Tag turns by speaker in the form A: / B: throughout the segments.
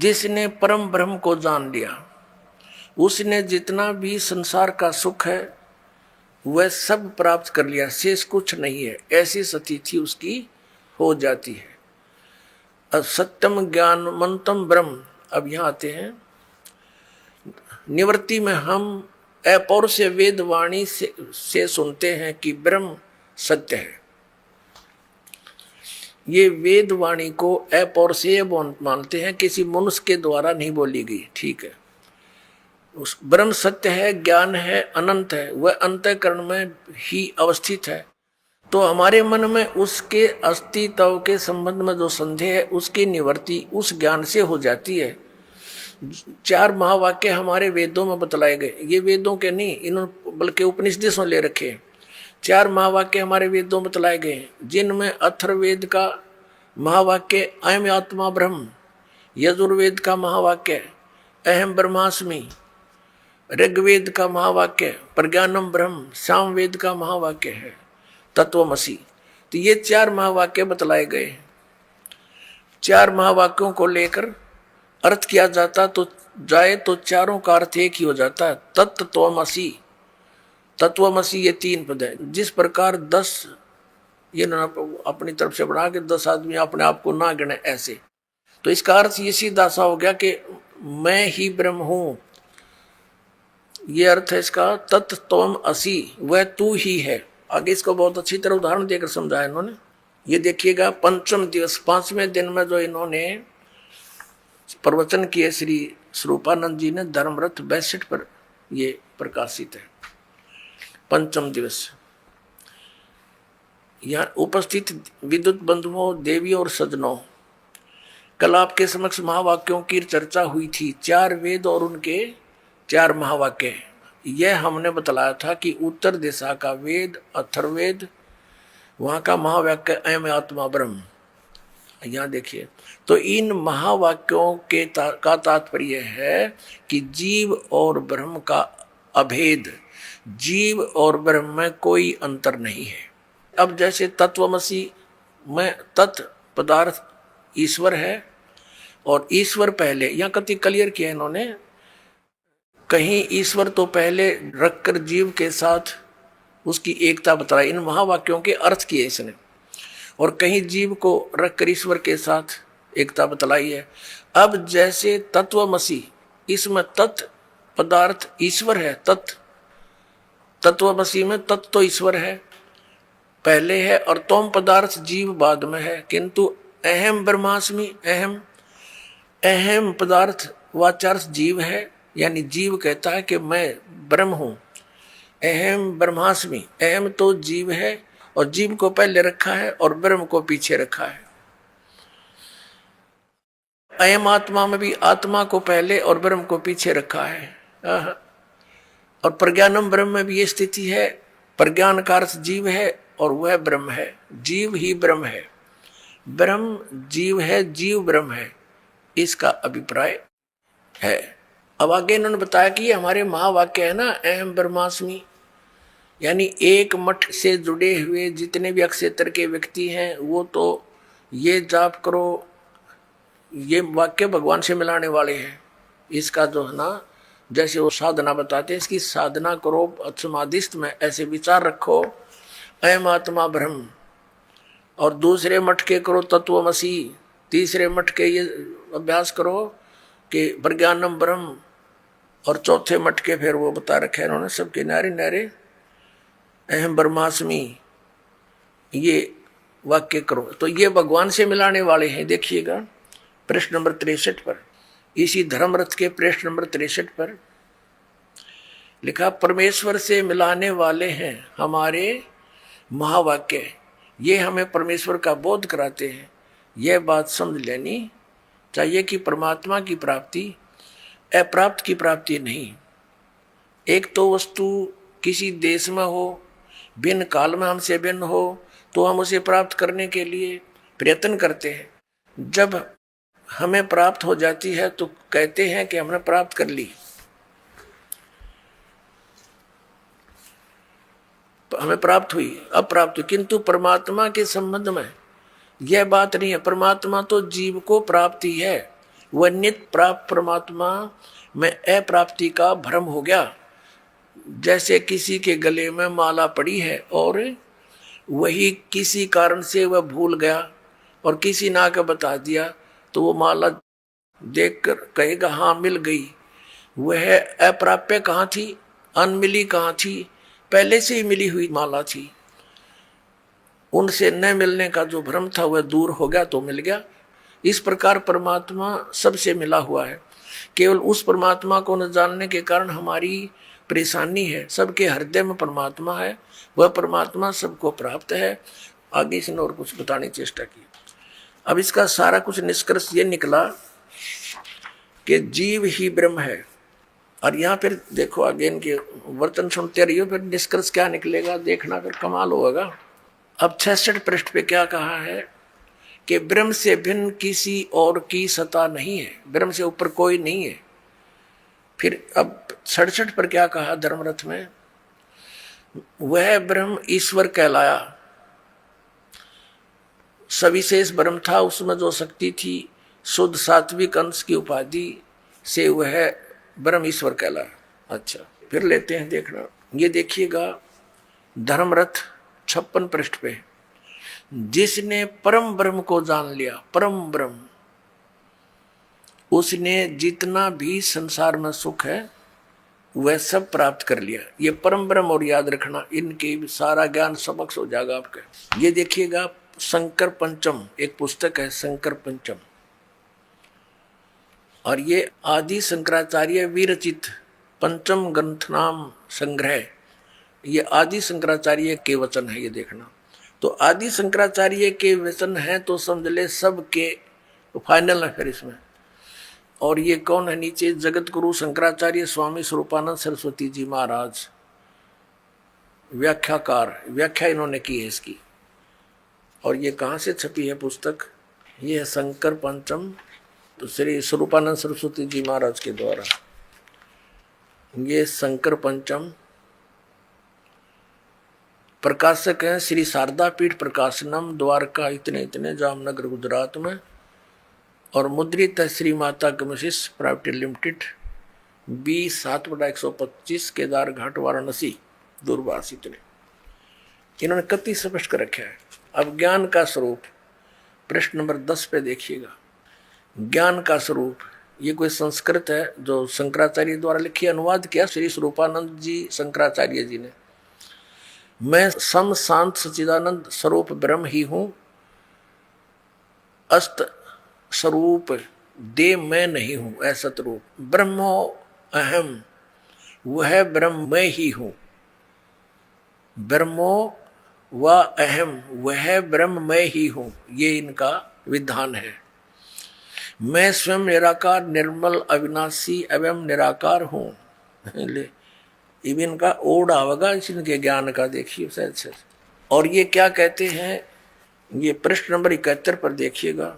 A: जिसने परम ब्रह्म को जान लिया उसने जितना भी संसार का सुख है वह सब प्राप्त कर लिया, शेष कुछ नहीं है, ऐसी स्थिति उसकी हो जाती है। अब सत्यम ज्ञानमंतम ब्रह्म, अब यहां आते हैं निवृत्ति में हम अपौर से वेद वाणी से सुनते हैं कि ब्रह्म सत्य है। ये वेद वाणी को अपौर से मानते हैं, किसी मनुष्य के द्वारा नहीं बोली गई, ठीक है। उस ब्रह्म सत्य है, ज्ञान है, अनंत है, वह अंतःकरण में ही अवस्थित है। तो हमारे मन में उसके अस्तित्व के संबंध में जो संदेह है उसकी निवृत्ति उस ज्ञान से हो जाती है। 4 महावाक्य हमारे वेदों में बतलाए गए, ये वेदों के नहीं, इन्होंने बल्कि उपनिषदों से ले रखे। 4 महावाक्य हमारे वेदों में बतलाए गए, जिनमें अथर्ववेद का महावाक्य अयम आत्मा ब्रह्म, यजुर्वेद का महावाक्य अहम ब्रह्मास्मि, ऋग्वेद का महावाक्य प्रज्ञानम ब्रह्म, सामवेद का महावाक्य है तत्वमसि। तो ये 4 महावाक्य बतलाए गए। 4 महावाक्यों को लेकर अर्थ किया जाता तो चारों का अर्थ एक ही हो जाता है, तत्वमसि, तत्वमसि। ये 3 पद है। जिस प्रकार 10 ये अपनी तरफ से बढ़ा के 10 आदमी अपने आप को ना गिने ऐसे, तो इसका अर्थ ये सीधा सा हो गया कि मैं ही ब्रह्म हूं। ये अर्थ है इसका, तत्त्वम असि, वह तू ही है। आगे इसको बहुत अच्छी तरह उदाहरण देकर समझाया इन्होंने। ये देखिएगा, पंचम दिवस 5वें दिन में जो इन्होंने प्रवचन किए श्री स्वरूपानंद जी ने धर्मरथ 62 पर ये प्रकाशित है। पंचम दिवस यहाँ उपस्थित विद्युत बंधुओं, देवियों और सज्जनों, कल आपके समक्ष महावाक्यों की चर्चा हुई थी। 4 वेद और उनके 4 महावाक्य। यह हमने बतलाया था कि उत्तर दिशा का वेद अथर्ववेद, वहां का महावाक्य अयम आत्मा ब्रह्म। यहाँ देखिए, तो इन महावाक्यों के का तात्पर्य है कि जीव और ब्रह्म का अभेद, जीव और ब्रह्म में कोई अंतर नहीं है। अब जैसे तत्वमसि में तत् पदार्थ ईश्वर है और ईश्वर पहले, यहाँ कति क्लियर किया इन्होंने, कहीं ईश्वर तो पहले रखकर जीव के साथ उसकी एकता बताई, इन महावाक्यों के अर्थ किए इसने, और कहीं जीव को रखकर ईश्वर के साथ एकता बतलाई है। अब जैसे तत्वमसि, इसमें तत् पदार्थ ईश्वर है, तत्वमसि में तत् तो ईश्वर है पहले है और तोम पदार्थ जीव बाद में है, किंतु अहम ब्रह्मास्मि, अहम पदार्थ वाचार्थ जीव है, यानी जीव कहता है कि मैं ब्रह्म हूं। अहम ब्रह्मास्मि, अहम तो जीव है और जीव को पहले रखा है और ब्रह्म को पीछे रखा है। अयम आत्मा में भी आत्मा को पहले और ब्रह्म को पीछे रखा है। और प्रज्ञानम ब्रह्म में भी ये स्थिति है, प्रज्ञान का अर्थ जीव है और वह ब्रह्म है, जीव ही ब्रह्म है, ब्रह्म जीव है, जीव ब्रह्म है, इसका अभिप्राय है। अब आगे इन्होंने बताया कि ये हमारे महावाक्य है ना, अहम ब्रह्मास्मि, यानी एक मठ से जुड़े हुए जितने भी अक्षेत्र के व्यक्ति हैं वो तो ये जाप करो, ये वाक्य भगवान से मिलाने वाले हैं। इसका जो है ना, जैसे वो साधना बताते हैं, इसकी साधना करो समाधिस्थ में, ऐसे विचार रखो अयम आत्मा ब्रह्म, और दूसरे मठ के करो तत्वमसि, तीसरे मठ के ये अभ्यास करो कि प्रज्ञानम ब्रह्म, और चौथे मठ के फिर वो बता रखे इन्होंने सबके नारे नारे अहम ब्रह्मास्मि, ये वाक्य करो। तो ये भगवान से मिलाने वाले हैं। देखिएगा पृष्ठ नंबर 63 पर, इसी धर्मरथ के पृष्ठ नंबर 63 पर लिखा, परमेश्वर से मिलाने वाले हैं हमारे महावाक्य, ये हमें परमेश्वर का बोध कराते हैं। यह बात समझ लेनी चाहिए कि परमात्मा की प्राप्ति अप्राप्त की प्राप्ति नहीं। एक तो वस्तु किसी देश में हो, भिन्न काल में हमसे भिन्न हो, तो हम उसे प्राप्त करने के लिए प्रयत्न करते हैं। जब हमें प्राप्त हो जाती है तो कहते हैं कि हमने प्राप्त कर ली, हमें प्राप्त हुई, अब प्राप्त हुई। किंतु परमात्मा के संबंध में यह बात नहीं है। परमात्मा तो जीव को प्राप्ति है, वह नित्य प्राप्त परमात्मा में अप्राप्ति का भ्रम हो गया। जैसे किसी के गले में माला पड़ी है और वही किसी कारण से वह भूल गया और किसी ने आकर बता दिया तो वो माला देखकर कहेगा हाँ मिल गई। वह अप्राप्य कहाँ थी, अनमिली कहाँ थी, पहले से ही मिली हुई माला थी। उनसे न मिलने का जो भ्रम था वह दूर हो गया तो मिल गया। इस प्रकार परमात्मा सबसे मिला हुआ है। केवल उस परमात्मा को न जानने के कारण हमारी परेशानी है। सबके हृदय में परमात्मा है, वह परमात्मा सबको प्राप्त है। आगे इसने और कुछ बताने की चेष्टा की। अब इसका सारा कुछ निष्कर्ष ये निकला कि जीव ही ब्रह्म है। और यहाँ फिर देखो आगे इनके वर्तन सुनते रहिए, फिर निष्कर्ष क्या निकलेगा देखना, फिर कमाल होगा। अब 66 पृष्ठ पे क्या कहा है कि ब्रह्म से भिन्न किसी और की सत्ता नहीं है, ब्रह्म से ऊपर कोई नहीं है। फिर अब 67 पर क्या कहा धर्मरथ में, वह ब्रह्म ईश्वर कहलाया। सविशेष ब्रह्म था, उसमें जो शक्ति थी शुद्ध सात्विक अंश की उपाधि से वह ब्रह्म ईश्वर कहलाया। अच्छा फिर लेते हैं देखना, ये देखिएगा धर्मरथ 56 पृष्ठ पे, जिसने परम ब्रह्म को जान लिया, परम ब्रह्म, उसने जितना भी संसार में सुख है वह सब प्राप्त कर लिया। ये परम ब्रह्म और याद रखना, इनके सारा ज्ञान समक्ष हो जाएगा आपका। ये देखिएगा शंकर पंचम, एक पुस्तक है शंकर पंचम, और ये आदि शंकराचार्य विरचित पंचम ग्रंथ नाम संग्रह, ये आदि शंकराचार्य के वचन है। ये देखना तो आदि शंकराचार्य के वचन है तो समझ ले सब के फाइनल है फिर इसमें। और ये कौन है नीचे, जगत गुरु शंकराचार्य स्वामी स्वरूपानंद सरस्वती जी महाराज, व्याख्याकार, व्याख्या इन्होंने की है इसकी। और ये कहाँ से छपी है पुस्तक, ये है शंकर पंचम, तो श्री स्वरूपानंद सरस्वती जी महाराज के द्वारा। ये शंकर पंचम, प्रकाशक हैं श्री शारदा पीठ प्रकाशनम, द्वारका इतने इतने, जामनगर गुजरात में। और मुद्रित है श्री माता कमिसिस प्राइवेट लिमिटेड, 20/7/125, केदार घाट वाराणसी, दूरभाष इतने। इन्होंने कति स्पष्ट कर रखा है। अब ज्ञान का स्वरूप प्रश्न नंबर 10 पे देखिएगा। ज्ञान का स्वरूप, ये कोई संस्कृत है जो शंकराचार्य द्वारा लिखी, अनुवाद किया श्री स्वरूपानंद जी शंकराचार्य जी ने। मैं सम शांत सच्चिदानंद स्वरूप ब्रह्म ही हूं, अस्त स्वरूप दे मैं नहीं हूं, असत रूप ब्रह्मो अहम, वह ब्रह्म मैं ही हूं। ब्रह्मो व अहम, वह ब्रह्म मैं ही हूं, ये इनका विधान है। मैं स्वयं निराकार निर्मल अविनाशी एवं निराकार हूं। इवन का ओड आवेगा इनके ज्ञान का, देखिए सच। और ये क्या कहते हैं, ये प्रश्न नंबर 71 पर देखिएगा,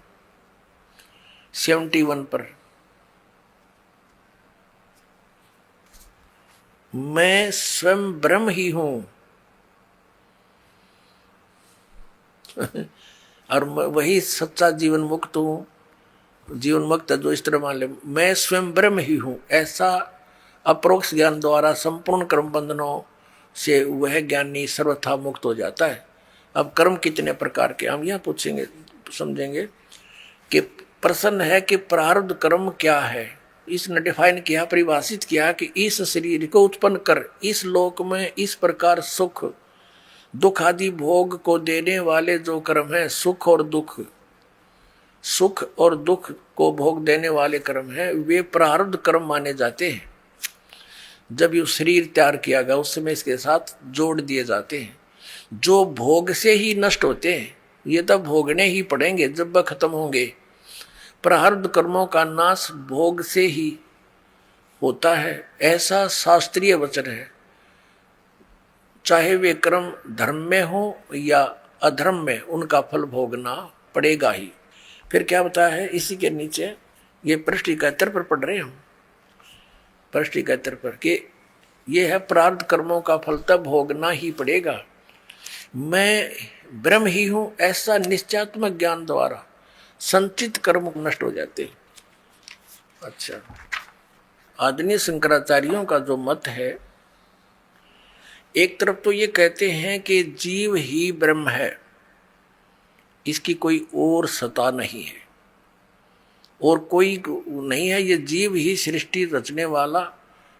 A: 71 पर, मैं स्वयं ब्रह्म ही हूं और वही सच्चा जीवन मुक्त हूं, जीवन मुक्त जो इस तरह मान ले, मैं स्वयं ब्रह्म ही हूं, ऐसा अप्रोक्ष ज्ञान द्वारा संपूर्ण कर्म बंधनों से वह ज्ञानी सर्वथा मुक्त हो जाता है। अब कर्म कितने प्रकार के, हम यह पूछेंगे समझेंगे कि प्रश्न है कि प्रारब्ध कर्म क्या है। इसने डिफाइन किया, परिभाषित किया कि इस शरीर को उत्पन्न कर इस लोक में इस प्रकार सुख दुख आदि भोग को देने वाले जो कर्म है, सुख और दुख को भोग देने वाले कर्म है, वे प्रारब्ध कर्म माने जाते हैं। जब ये शरीर तैयार किया गया उस समय इसके साथ जोड़ दिए जाते हैं, जो भोग से ही नष्ट होते हैं, ये तब भोगने ही पड़ेंगे जब वह खत्म होंगे। प्रारब्ध कर्मों का नाश भोग से ही होता है, ऐसा शास्त्रीय वचन है। चाहे वे कर्म धर्म में हो या अधर्म में, उनका फल भोगना पड़ेगा ही। फिर क्या बताया है इसी के नीचे, ये पृष्ठ 71 पर पढ़ रहे हैं हम, पृष्ठ 71 पर कि ये है प्रारब्ध कर्मों का फल तब भोगना ही पड़ेगा। मैं ब्रह्म ही हूं, ऐसा निश्चयात्मक ज्ञान द्वारा संचित कर्म नष्ट हो जाते हैं। अच्छा, आदरणीय शंकराचार्यों का जो मत है, एक तरफ तो ये कहते हैं कि जीव ही ब्रह्म है, इसकी कोई और सत्ता नहीं है और कोई नहीं है, ये जीव ही सृष्टि रचने वाला,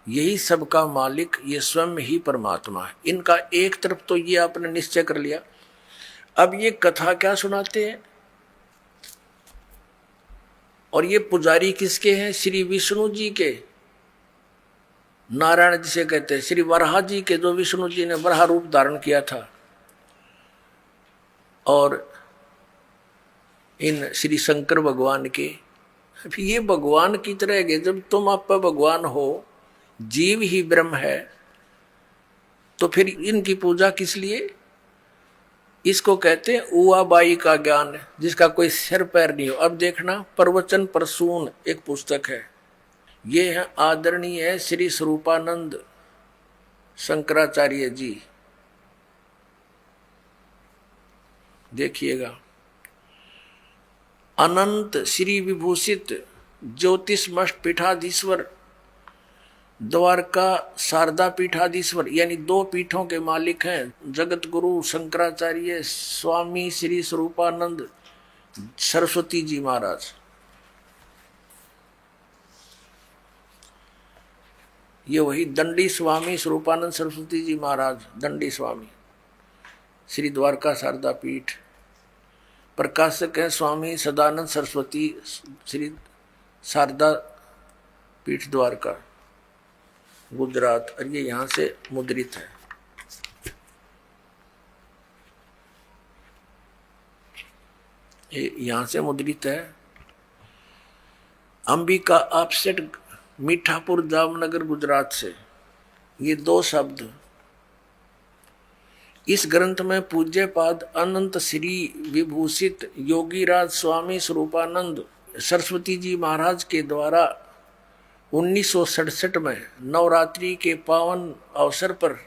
A: यही सबका मालिक, ये स्वयं ही परमात्मा है। इनका एक तरफ तो ये आपने निश्चय कर लिया। अब ये कथा क्या सुनाते हैं, और ये पुजारी किसके हैं? श्री विष्णु जी के, नारायण जिसे कहते हैं, श्री वराह जी के, जो विष्णु जी ने वराह रूप धारण किया था। और इन श्री शंकर भगवान के, ये भगवान की तरह के, जब तुम आप भगवान हो, जीव ही ब्रह्म है, तो फिर इनकी पूजा किस लिए? इसको कहते हैं उआ बाई का ज्ञान, जिसका कोई सिर पैर नहीं हो। अब देखना, प्रवचन प्रसून एक पुस्तक है, ये है आदरणीय श्री स्वरूपानंद शंकराचार्य जी, देखिएगा। अनंत श्री विभूषित ज्योतिषमष्ट पीठाधीश्वर, द्वारका शारदा पीठाधीश्वर, यानी 2 पीठों के मालिक हैं जगत गुरु शंकराचार्य स्वामी श्री स्वरूपानंद सरस्वती जी महाराज। ये वही दंडी स्वामी स्वरूपानंद सरस्वती जी महाराज, दंडी स्वामी, श्री द्वारका शारदा पीठ। प्रकाशक हैं स्वामी सदानंद सरस्वती, श्री शारदा पीठ द्वारका, गुजरात। और ये यहां से मुद्रित है। ये यहां से मुद्रित है। अंबिका ऑफसेट, मीठापुर, जामनगर, गुजरात से। ये 2 शब्द इस ग्रंथ में पूज्यपाद अनंत श्री विभूषित योगीराज स्वामी स्वरूपानंद सरस्वती जी महाराज के द्वारा 1967 में नवरात्रि के पावन अवसर पर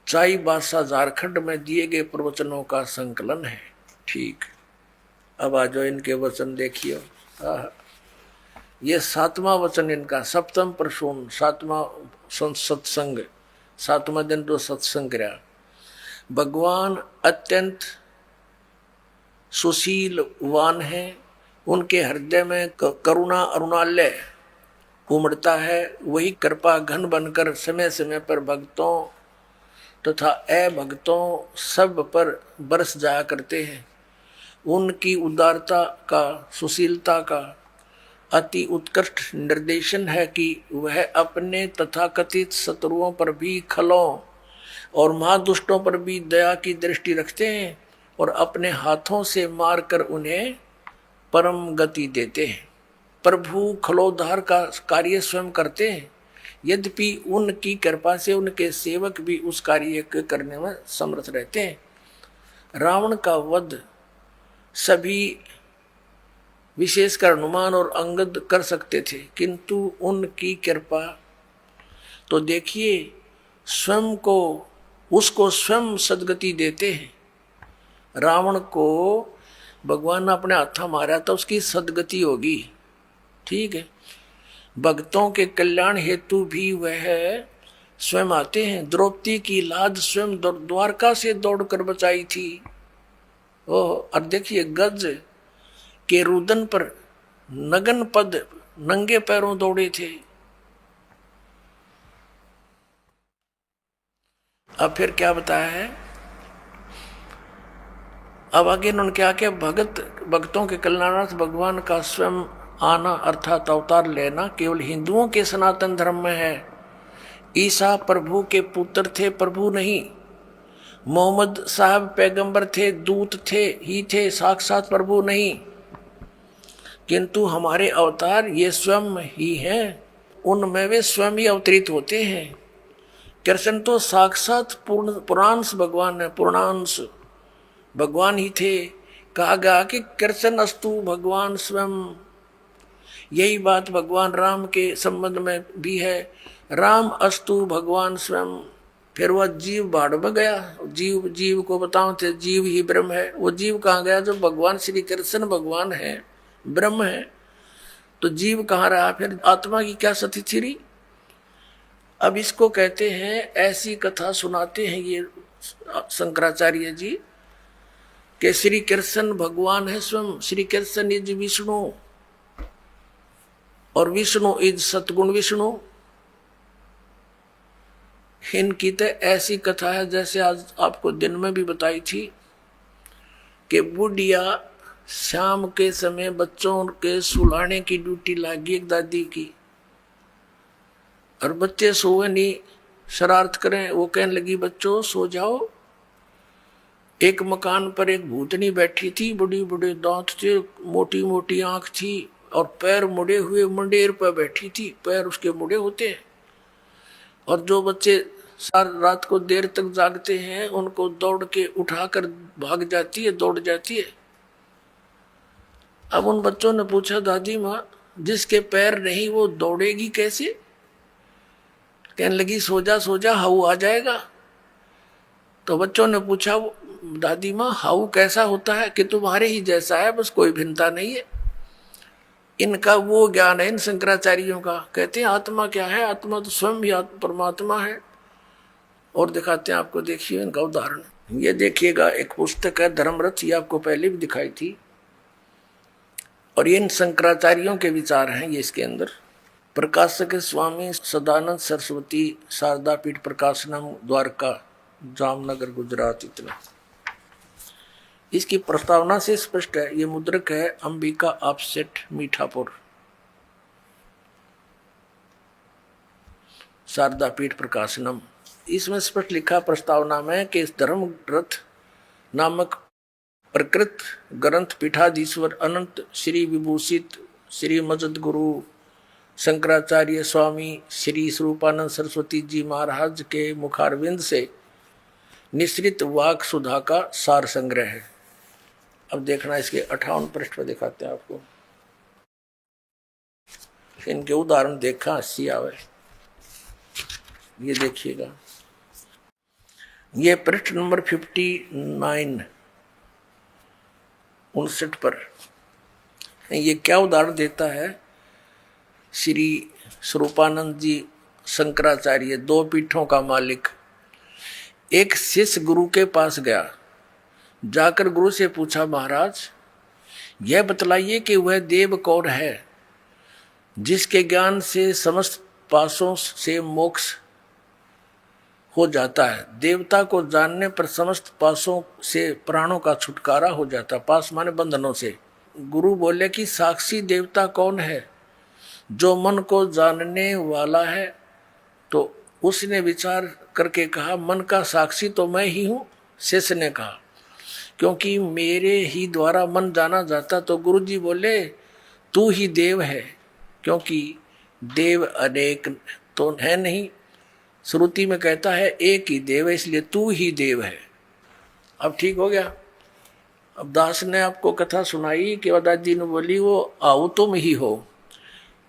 A: चाईबासा झारखंड में दिए गए प्रवचनों का संकलन है। ठीक, अब आ जाओ, इनके वचन देखिए। ये 7वां वचन इनका, सप्तम प्रसून, 7वां सत्संग, 7वां दिन जो सत्संग रहा। भगवान अत्यंत सुशीलवान है, उनके हृदय में करुणा अरुणालय उमड़ता है। वही कृपा घन बनकर समय समय पर भक्तों तथा अभक्तों सब पर बरस जाया करते हैं। उनकी उदारता का, सुशीलता का अति उत्कृष्ट निर्देशन है कि वह अपने तथाकथित शत्रुओं पर भी, खलों और महादुष्टों पर भी दया की दृष्टि रखते हैं और अपने हाथों से मारकर उन्हें परम गति देते हैं। प्रभु खलोद्धार का कार्य स्वयं करते हैं, यद्यपि उनकी कृपा से उनके सेवक भी उस कार्य को करने में समर्थ रहते हैं। रावण का वध सभी, विशेषकर हनुमान और अंगद, कर सकते थे, किंतु उनकी कृपा तो देखिए, स्वयं को, उसको स्वयं सदगति देते हैं। रावण को भगवान ने अपने हाथा मारा था, उसकी सदगति होगी। ठीक है, भक्तों के कल्याण हेतु भी वह स्वयं आते हैं। द्रौपदी की लाज स्वयं द्वारका से दौड़कर बचाई थी। ओह, और देखिए, गज के रुदन पर नगन पद नंगे पैरों दौड़े थे। अब फिर क्या बताया है, अब आगे इन्होंने क्या किया, भक्तों के कल्याणार्थ भगवान का स्वयं आना अर्थात अवतार लेना केवल हिंदुओं के सनातन धर्म में है। ईसा प्रभु के पुत्र थे, प्रभु नहीं। मोहम्मद साहब पैगंबर थे, दूत थे ही थे, साक्षात प्रभु नहीं। किंतु हमारे अवतार ये स्वयं ही हैं, उनमें वे स्वयं ही अवतरित होते हैं। कृष्ण तो साक्षात पूर्णांश भगवान है, पूर्णांश भगवान ही थे। कहा गया कि कृष्ण अस्तु भगवान स्वयं। यही बात भगवान राम के संबंध में भी है, राम अस्तु भगवान स्वयं। फिर वह जीव बाढ़ में गया, जीव को बताओ थे जीव ही ब्रह्म है। वो जीव कहाँ गया? जो भगवान श्री कृष्ण भगवान है, ब्रह्म है, तो जीव कहाँ रहा, फिर आत्मा की क्या स्थिति रही। अब इसको कहते हैं, ऐसी कथा सुनाते हैं ये शंकराचार्य जी कि श्री कृष्ण भगवान है स्वयं, श्री कृष्ण इज विष्णु और विष्णु इज सतगुण विष्णु। इनकी तो ऐसी कथा है जैसे आज आपको दिन में भी बताई थी कि बुढ़िया शाम के समय बच्चों के सुलाने की ड्यूटी लगी एक दादी की, और बच्चे सोए नहीं, शरारत करें। वो कहने लगी बच्चों सो जाओ। एक मकान पर एक भूतनी बैठी थी, बड़ी बड़े दांत थे, मोटी मोटी आंख थी और पैर मुड़े हुए मंडेर पर बैठी थी, पैर उसके मुड़े होते हैं। और जो बच्चे सारी रात को देर तक जागते हैं उनको दौड़ के उठाकर भाग जाती है, दौड़ जाती है। अब उन बच्चों ने पूछा दादी माँ, जिसके पैर नहीं वो दौड़ेगी कैसे? कहने लगी सो जा हाउ आ जाएगा। तो बच्चों ने पूछा दादी माँ हाउ कैसा होता है? कि तुम्हारे ही जैसा है, बस कोई भिन्नता नहीं है। इनका वो ज्ञान है इन शंकराचार्यों का। कहते हैं आत्मा क्या है? आत्मा तो स्वयं भी परमात्मा है। और दिखाते हैं आपको, देखिए इनका उदाहरण। ये देखिएगा, एक पुस्तक है धर्मरथ, ये आपको पहले भी दिखाई थी, और ये इन शंकराचार्यों के विचार हैं ये इसके अंदर। प्रकाशक स्वामी सदानंद सरस्वती, शारदा पीठ प्रकाशनम, द्वारका, जामनगर, गुजरात। इतना इसकी प्रस्तावना से स्पष्ट है। ये मुद्रक है अंबिका ऑफसेट, मीठापुर, शारदा पीठ प्रकाशनम। इसमें स्पष्ट लिखा प्रस्तावना में कि इस धर्मरथ नामक प्रकृत ग्रंथ पीठाधीश्वर अनंत श्री विभूषित श्री मजद गुरु शंकराचार्य स्वामी श्री स्वरूपानंद सरस्वती जी महाराज के मुखारविंद से निश्रित वाक सुधा का सार संग्रह है। अब देखना, इसके 58 पृष्ठ पर दिखाते हैं आपको। इनके उदाहरण देखा, हंसी आवे। ये देखिएगा, ये पृष्ठ नंबर 59 59 पर ये क्या उदाहरण देता है। श्री स्वरूपानंद जी शंकराचार्य, 2 पीठों का मालिक, एक शिष्य गुरु के पास गया। जाकर गुरु से पूछा, महाराज यह बतलाइए कि वह देव कौन है जिसके ज्ञान से समस्त पासों से मोक्ष हो जाता है। देवता को जानने पर समस्त पासों से प्राणों का छुटकारा हो जाता। पास माने बंधनों से। गुरु बोले कि साक्षी देवता कौन है? जो मन को जानने वाला है। तो उसने विचार करके कहा, मन का साक्षी तो मैं ही हूँ। शिष्य ने कहा, क्योंकि मेरे ही द्वारा मन जाना जाता। तो गुरु जी बोले, तू ही देव है, क्योंकि देव अनेक तो है नहीं। श्रुति में कहता है एक ही देव है, इसलिए तू ही देव है। अब ठीक हो गया। अब दास ने आपको कथा सुनाई कि दादी ने बोली वो आओ तुम ही हो,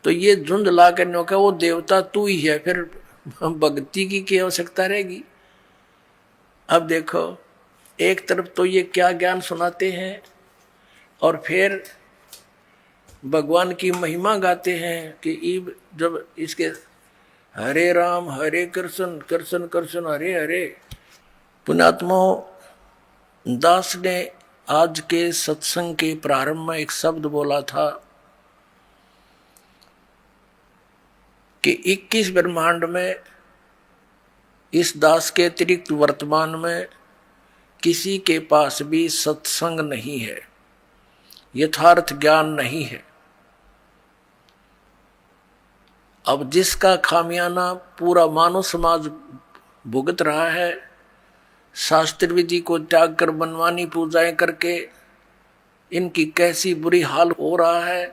A: तो ये झुंड ला कर नौका वो देवता तू ही है, फिर भक्ति की क्या आवश्यकता रहेगी। अब देखो, एक तरफ तो ये क्या ज्ञान सुनाते हैं और फिर भगवान की महिमा गाते हैं कि जब इसके हरे राम हरे कृष्ण कृष्ण कृष्ण हरे हरे। पुण्यात्मा दास ने आज के सत्संग के प्रारंभ में एक शब्द बोला था कि 21 ब्रह्मांड में इस दास के अतिरिक्त वर्तमान में किसी के पास भी सत्संग नहीं है, यथार्थ ज्ञान नहीं है। अब जिसका खामियाना पूरा मानव समाज भुगत रहा है, शास्त्र विधि को त्याग कर मनमानी पूजाएं करके इनकी कैसी बुरी हाल हो रहा है।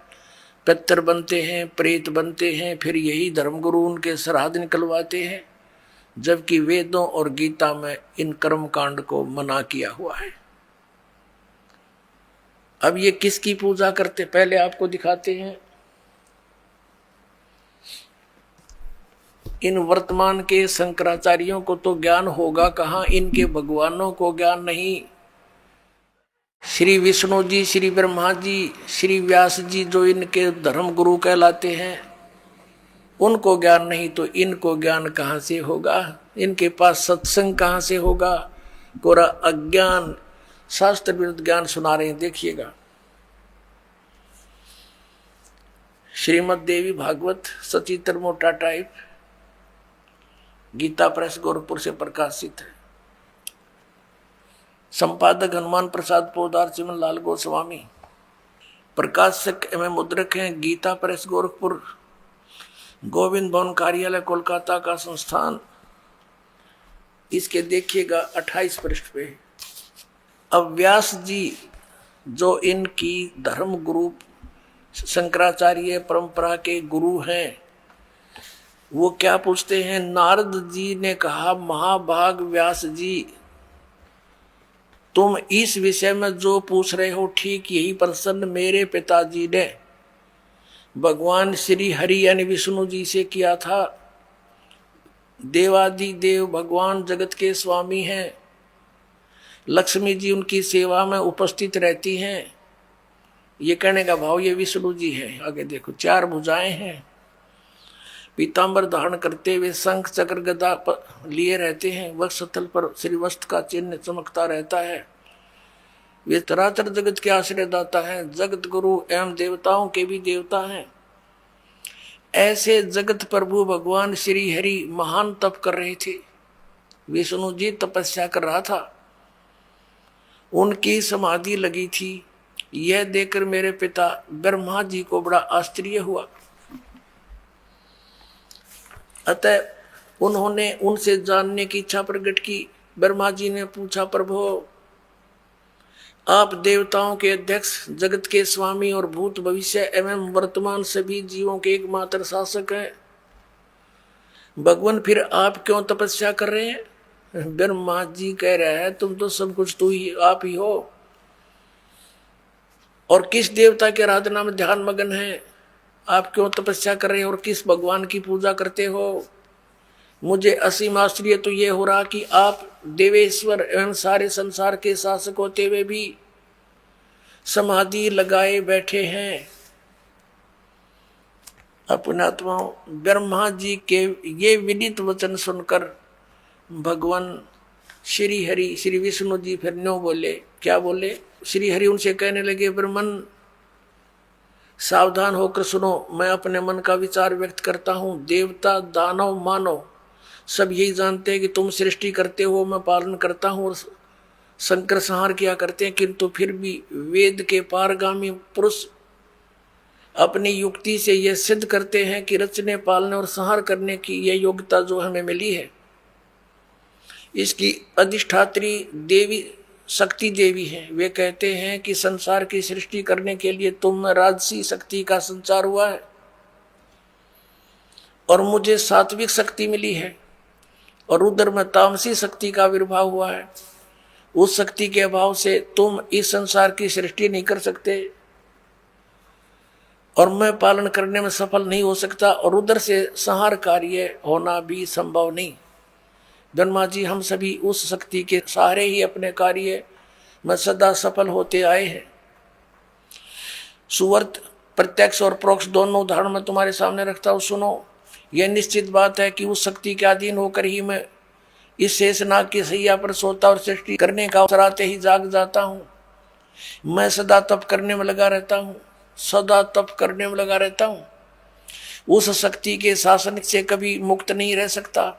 A: पितर बनते हैं, प्रेत बनते हैं, फिर यही धर्मगुरु उनके श्राद्ध निकलवाते हैं, जबकि वेदों और गीता में इन कर्म कांड को मना किया हुआ है। अब ये किसकी पूजा करते, पहले आपको दिखाते हैं। इन वर्तमान के शंकराचार्यों को तो ज्ञान होगा कहाँ, इनके भगवानों को ज्ञान नहीं। श्री विष्णु जी, श्री ब्रह्मा जी, श्री व्यास जी जो इनके धर्म गुरु कहलाते हैं, उनको ज्ञान नहीं तो इनको ज्ञान कहां से होगा? इनके पास सत्संग कहां से होगा? कोरा अज्ञान, शास्त्र विरुद्ध ज्ञान सुना रहे हैं। देखिएगा, श्रीमद् देवी भागवत सचित्र मोटा टाइप, गीता प्रेस गोरखपुर से प्रकाशित है। संपादक हनुमान प्रसाद पोदार, चिमन लाल गोस्वामी। प्रकाशक एवं मुद्रक हैं गीता प्रेस गोरखपुर, गोविंद भवन कार्यालय कोलकाता का संस्थान। इसके देखिएगा 28 पृष्ठ पे। अब व्यास जी जो इनकी धर्म गुरु शंकराचार्य परंपरा के गुरु हैं, वो क्या पूछते हैं? नारद जी ने कहा, महाभाग व्यास जी, तुम इस विषय में जो पूछ रहे हो ठीक यही प्रश्न मेरे पिताजी ने भगवान श्री हरि यानी विष्णु जी से किया था। देवादिदेव भगवान जगत के स्वामी हैं, लक्ष्मी जी उनकी सेवा में उपस्थित रहती हैं। ये कहने का भाव ये विष्णु जी है। आगे देखो, 4 भुजाएं हैं, पीतांबर धारण करते हुए शंख चक्र गदा लिए रहते हैं, वक्षस्थल पर श्रीवस्त्र का चिन्ह चमकता रहता है। वे चराचर जगत के आश्रयदाता हैं, जगत गुरु एवं देवताओं के भी देवता हैं। ऐसे जगत प्रभु भगवान श्री हरि महान तप कर रहे थे। विष्णु जी तपस्या कर रहा था, उनकी समाधि लगी थी। यह देखकर मेरे पिता ब्रह्मा जी को बड़ा आश्चर्य हुआ। अतः उन्होंने उनसे जानने की इच्छा प्रकट की। ब्रह्मा जी ने पूछा, प्रभु आप देवताओं के अध्यक्ष, जगत के स्वामी और भूत भविष्य एवं वर्तमान सभी जीवों के एकमात्र शासक हैं। भगवान फिर आप क्यों तपस्या कर रहे हैं? ब्रह्मा जी कह रहे हैं, तुम तो सब कुछ तू ही आप ही हो, और किस देवता के आराधना में ध्यान मगन है? आप क्यों तपस्या कर रहे हैं और किस भगवान की पूजा करते हो? मुझे असीम आश्चर्य तो ये हो रहा कि आप देवेश्वर एवं सारे संसार के शासक होते हुए भी समाधि लगाए बैठे हैं। अपने आत्माओं, ब्रह्मा जी के ये विनीत वचन सुनकर भगवान श्री हरि श्री विष्णु जी फिर न्यों बोले। क्या बोले? श्री हरि उनसे कहने लगे, ब्रह्मन सावधान होकर सुनो, मैं अपने मन का विचार व्यक्त करता हूँ। देवता दानव मानव सब यही जानते हैं कि तुम सृष्टि करते हो, मैं पालन करता हूँ और संकर संहार किया करते हैं, किंतु फिर भी वेद के पारगामी पुरुष अपनी युक्ति से यह सिद्ध करते हैं कि रचने पालने और संहार करने की यह योग्यता जो हमें मिली है, इसकी अधिष्ठात्री देवी शक्ति देवी है। वे कहते हैं कि संसार की सृष्टि करने के लिए तुम में राजसी शक्ति का संचार हुआ है और मुझे सात्विक शक्ति मिली है, और उधर में तामसी शक्ति का आविर्भाव हुआ है। उस शक्ति के अभाव से तुम इस संसार की सृष्टि नहीं कर सकते और मैं पालन करने में सफल नहीं हो सकता, और उधर से संहार कार्य होना भी संभव नहीं। ब्रह्मा जी, हम सभी उस शक्ति के सहारे ही अपने कार्य में सदा सफल होते आए हैं। सुवर्त प्रत्यक्ष और प्रोक्ष दोनों उदाहरण में तुम्हारे सामने रखता हूँ, सुनो। यह निश्चित बात है कि उस शक्ति के अधीन होकर ही मैं इस शेषनाग की सैया पर सोता और सृष्टि करने का अवसर आते ही जाग जाता हूँ। मैं सदा तप करने में लगा रहता हूँ, सदा तप करने में लगा रहता हूँ। उस शक्ति के शासन से कभी मुक्त नहीं रह सकता।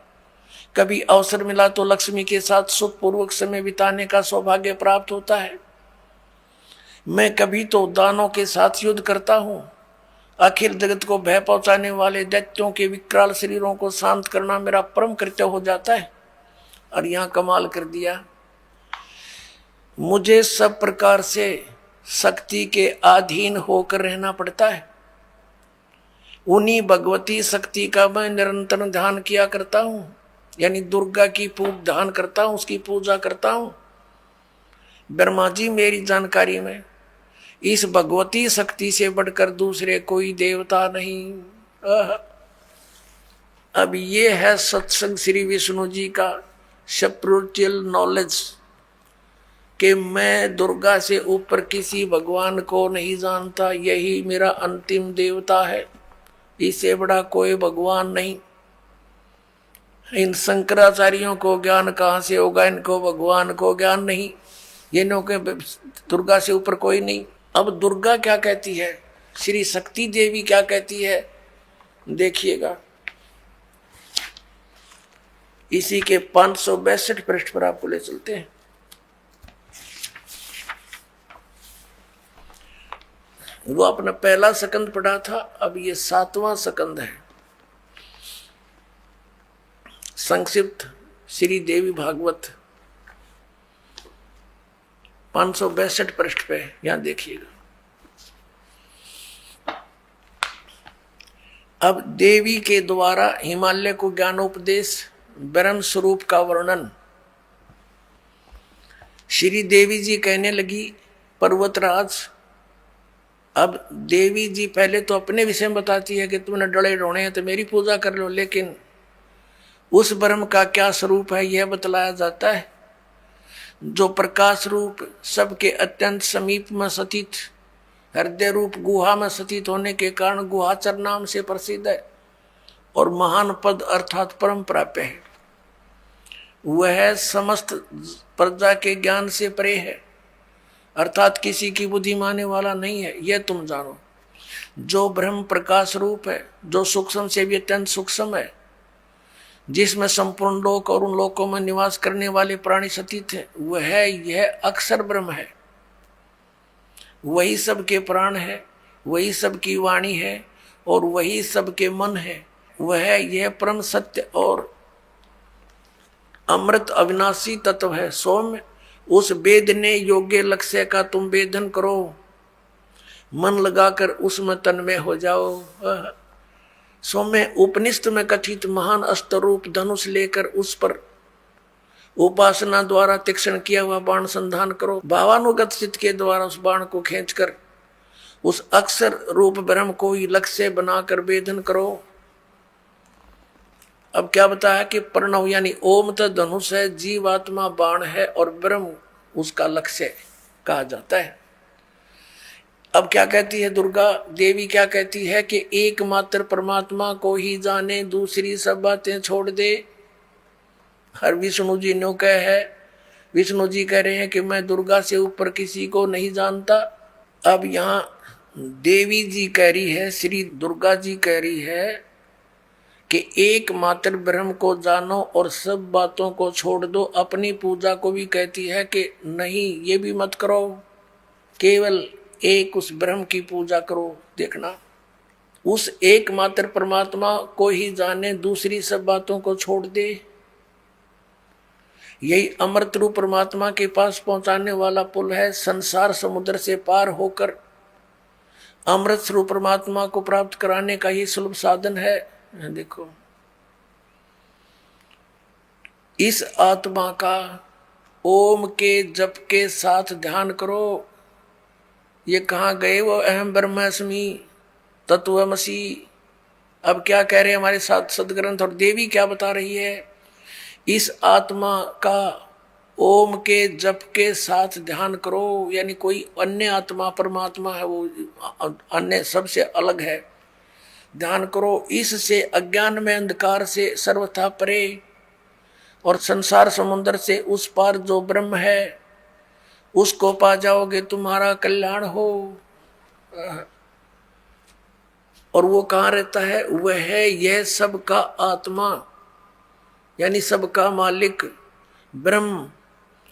A: कभी अवसर मिला तो लक्ष्मी के साथ सुखपूर्वक समय बिताने का सौभाग्य प्राप्त होता है। मैं कभी तो दानों के साथ युद्ध करता हूँ। अखिल जगत को भय पहुंचाने वाले दैत्यों के विकराल शरीरों को शांत करना मेरा परम कर्तव्य हो जाता है। और यहाँ कमाल कर दिया, मुझे सब प्रकार से शक्ति के अधीन होकर रहना पड़ता है। उन्हीं भगवती शक्ति का मैं निरंतर ध्यान किया करता हूँ, यानी दुर्गा की ध्यान करता हूँ, उसकी पूजा करता हूँ। ब्रह्मा जी, मेरी जानकारी में इस भगवती शक्ति से बढ़कर दूसरे कोई देवता नहीं। अब ये है सत्संग श्री विष्णु जी का स्पिरिचुअल नॉलेज। कि मैं दुर्गा से ऊपर किसी भगवान को नहीं जानता, यही मेरा अंतिम देवता है, इससे बड़ा कोई भगवान नहीं। इन शंकराचार्यों को ज्ञान कहाँ से होगा, इनको भगवान को ज्ञान नहीं, ये नो के दुर्गा से ऊपर कोई नहीं। अब दुर्गा क्या कहती है, श्री शक्ति देवी क्या कहती है, देखिएगा इसी के 562 पृष्ठ पर आपको ले चलते हैं। वो अपना पहला सकंद पढ़ा था, अब ये 7वां सकंद है। संक्षिप्त श्री देवी भागवत 562 पृष्ठ पे, यहां देखिएगा। अब देवी के द्वारा हिमालय को ज्ञानोपदेश, ब्रह्म स्वरूप का वर्णन। श्री देवी जी कहने लगी, पर्वतराज, अब देवी जी पहले तो अपने विषय में बताती है कि तुमने डले रोने हैं तो मेरी पूजा कर लो, लेकिन उस ब्रह्म का क्या स्वरूप है यह बतलाया जाता है, जो प्रकाश रूप सबके अत्यंत समीप में स्थित, हृदय रूप गुहा में स्थित होने के कारण गुहाचर नाम से प्रसिद्ध है और महान पद अर्थात परम प्राप्य है। वह समस्त प्रजा के ज्ञान से परे है, अर्थात किसी की बुद्धि मानने वाला नहीं है, यह तुम जानो। जो ब्रह्म प्रकाश रूप है, जो सूक्ष्म से भी अत्यंत सूक्ष्म है, जिसमें संपूर्ण लोक और उन लोकों में निवास करने वाले प्राणी स्थित हैं, वह यह अक्षर ब्रह्म है। वही सबके प्राण है, वही सबकी वाणी है और वही सबके मन है। वह यह परम सत्य और अमृत अविनाशी तत्व है। सौम्य, उस वेदने योग्य लक्ष्य का तुम वेदन करो, मन लगाकर उसमें तन्मय हो जाओ। सौम्य, उपनिषद में कथित महान अस्त्र रूप धनुष लेकर उस पर उपासना द्वारा तीक्ष्ण किया हुआ बाण संधान करो। भावानुगत चित्त के द्वारा उस बाण को खींचकर उस अक्षर रूप ब्रह्म को ही लक्ष्य बनाकर वेदन करो। अब क्या बताया कि प्रणव यानी ओम तो धनुष है, जीवात्मा बाण है और ब्रह्म उसका लक्ष्य कहा जाता है। अब क्या कहती है दुर्गा देवी, क्या कहती है कि एकमात्र परमात्मा को ही जाने, दूसरी सब बातें छोड़ दे। हर विष्णु जी ने कह है, विष्णु जी कह रहे हैं कि मैं दुर्गा से ऊपर किसी को नहीं जानता। अब यहाँ देवी जी कह रही है, श्री दुर्गा जी कह रही है कि एकमात्र ब्रह्म को जानो और सब बातों को छोड़ दो। अपनी पूजा को भी कहती है कि नहीं, ये भी मत करो, केवल एक उस ब्रह्म की पूजा करो। देखना, उस एकमात्र परमात्मा को ही जाने, दूसरी सब बातों को छोड़ दे। यही अमृत रूप परमात्मा के पास पहुंचाने वाला पुल है। संसार समुद्र से पार होकर अमृत स्वरूप परमात्मा को प्राप्त कराने का ही सुलभ साधन है। देखो, इस आत्मा का ओम के जप के साथ ध्यान करो। ये कहाँ गए वो अहम ब्रह्मास्मि तत्वमसि। अब क्या कह रहे हैं हमारे साथ सदग्रंथ और देवी क्या बता रही है, इस आत्मा का ओम के जप के साथ ध्यान करो। यानी कोई अन्य आत्मा परमात्मा है, वो अन्य सबसे अलग है, ध्यान करो। इससे अज्ञान में अंधकार से सर्वथा परे और संसार समुद्र से उस पार जो ब्रह्म है उसको पा जाओगे, तुम्हारा कल्याण हो। और वो कहाँ रहता है, वह है यह सबका आत्मा, यानी सबका मालिक ब्रह्म,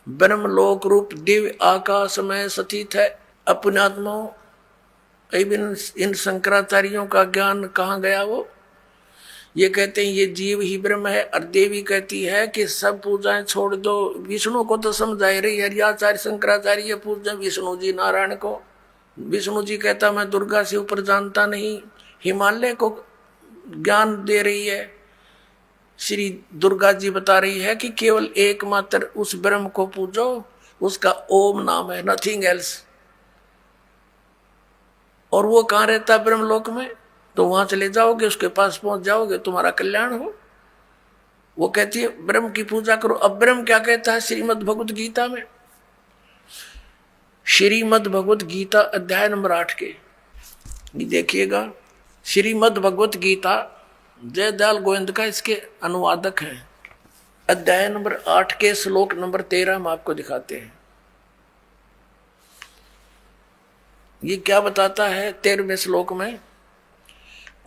A: ब्रह्म लोक रूप दिव्य आकाश में स्थित है। अपने आत्माओं, इन शंकराचार्यों का ज्ञान कहाँ गया वो, ये कहते हैं ये जीव ही ब्रह्म है। और देवी कहती है कि सब पूजाएं छोड़ दो। विष्णु को तो समझा रही है, हरियाचार्य शंकराचार्य पूजा विष्णु जी नारायण को। विष्णु जी कहता मैं दुर्गा से ऊपर जानता नहीं, हिमालय को ज्ञान दे रही है। श्री दुर्गा जी बता रही है कि केवल एकमात्र उस ब्रह्म को पूजो, उसका ओम नाम है, नथिंग एल्स। और वो कहाँ रहता है, ब्रह्मलोक में, तो वहां चले जाओगे, उसके पास पहुंच जाओगे, तुम्हारा कल्याण हो। वो कहती है ब्रह्म की पूजा करो। अब ब्रह्म क्या कहता है श्रीमद् भगवत गीता में, श्रीमद् भगवत गीता अध्याय नंबर 8 के देखिएगा। श्रीमद् भगवत गीता जयदयाल गोविंद का इसके अनुवादक है। अध्याय नंबर 8 के श्लोक नंबर 13 हम आपको दिखाते हैं। ये क्या बताता है 13वें श्लोक में?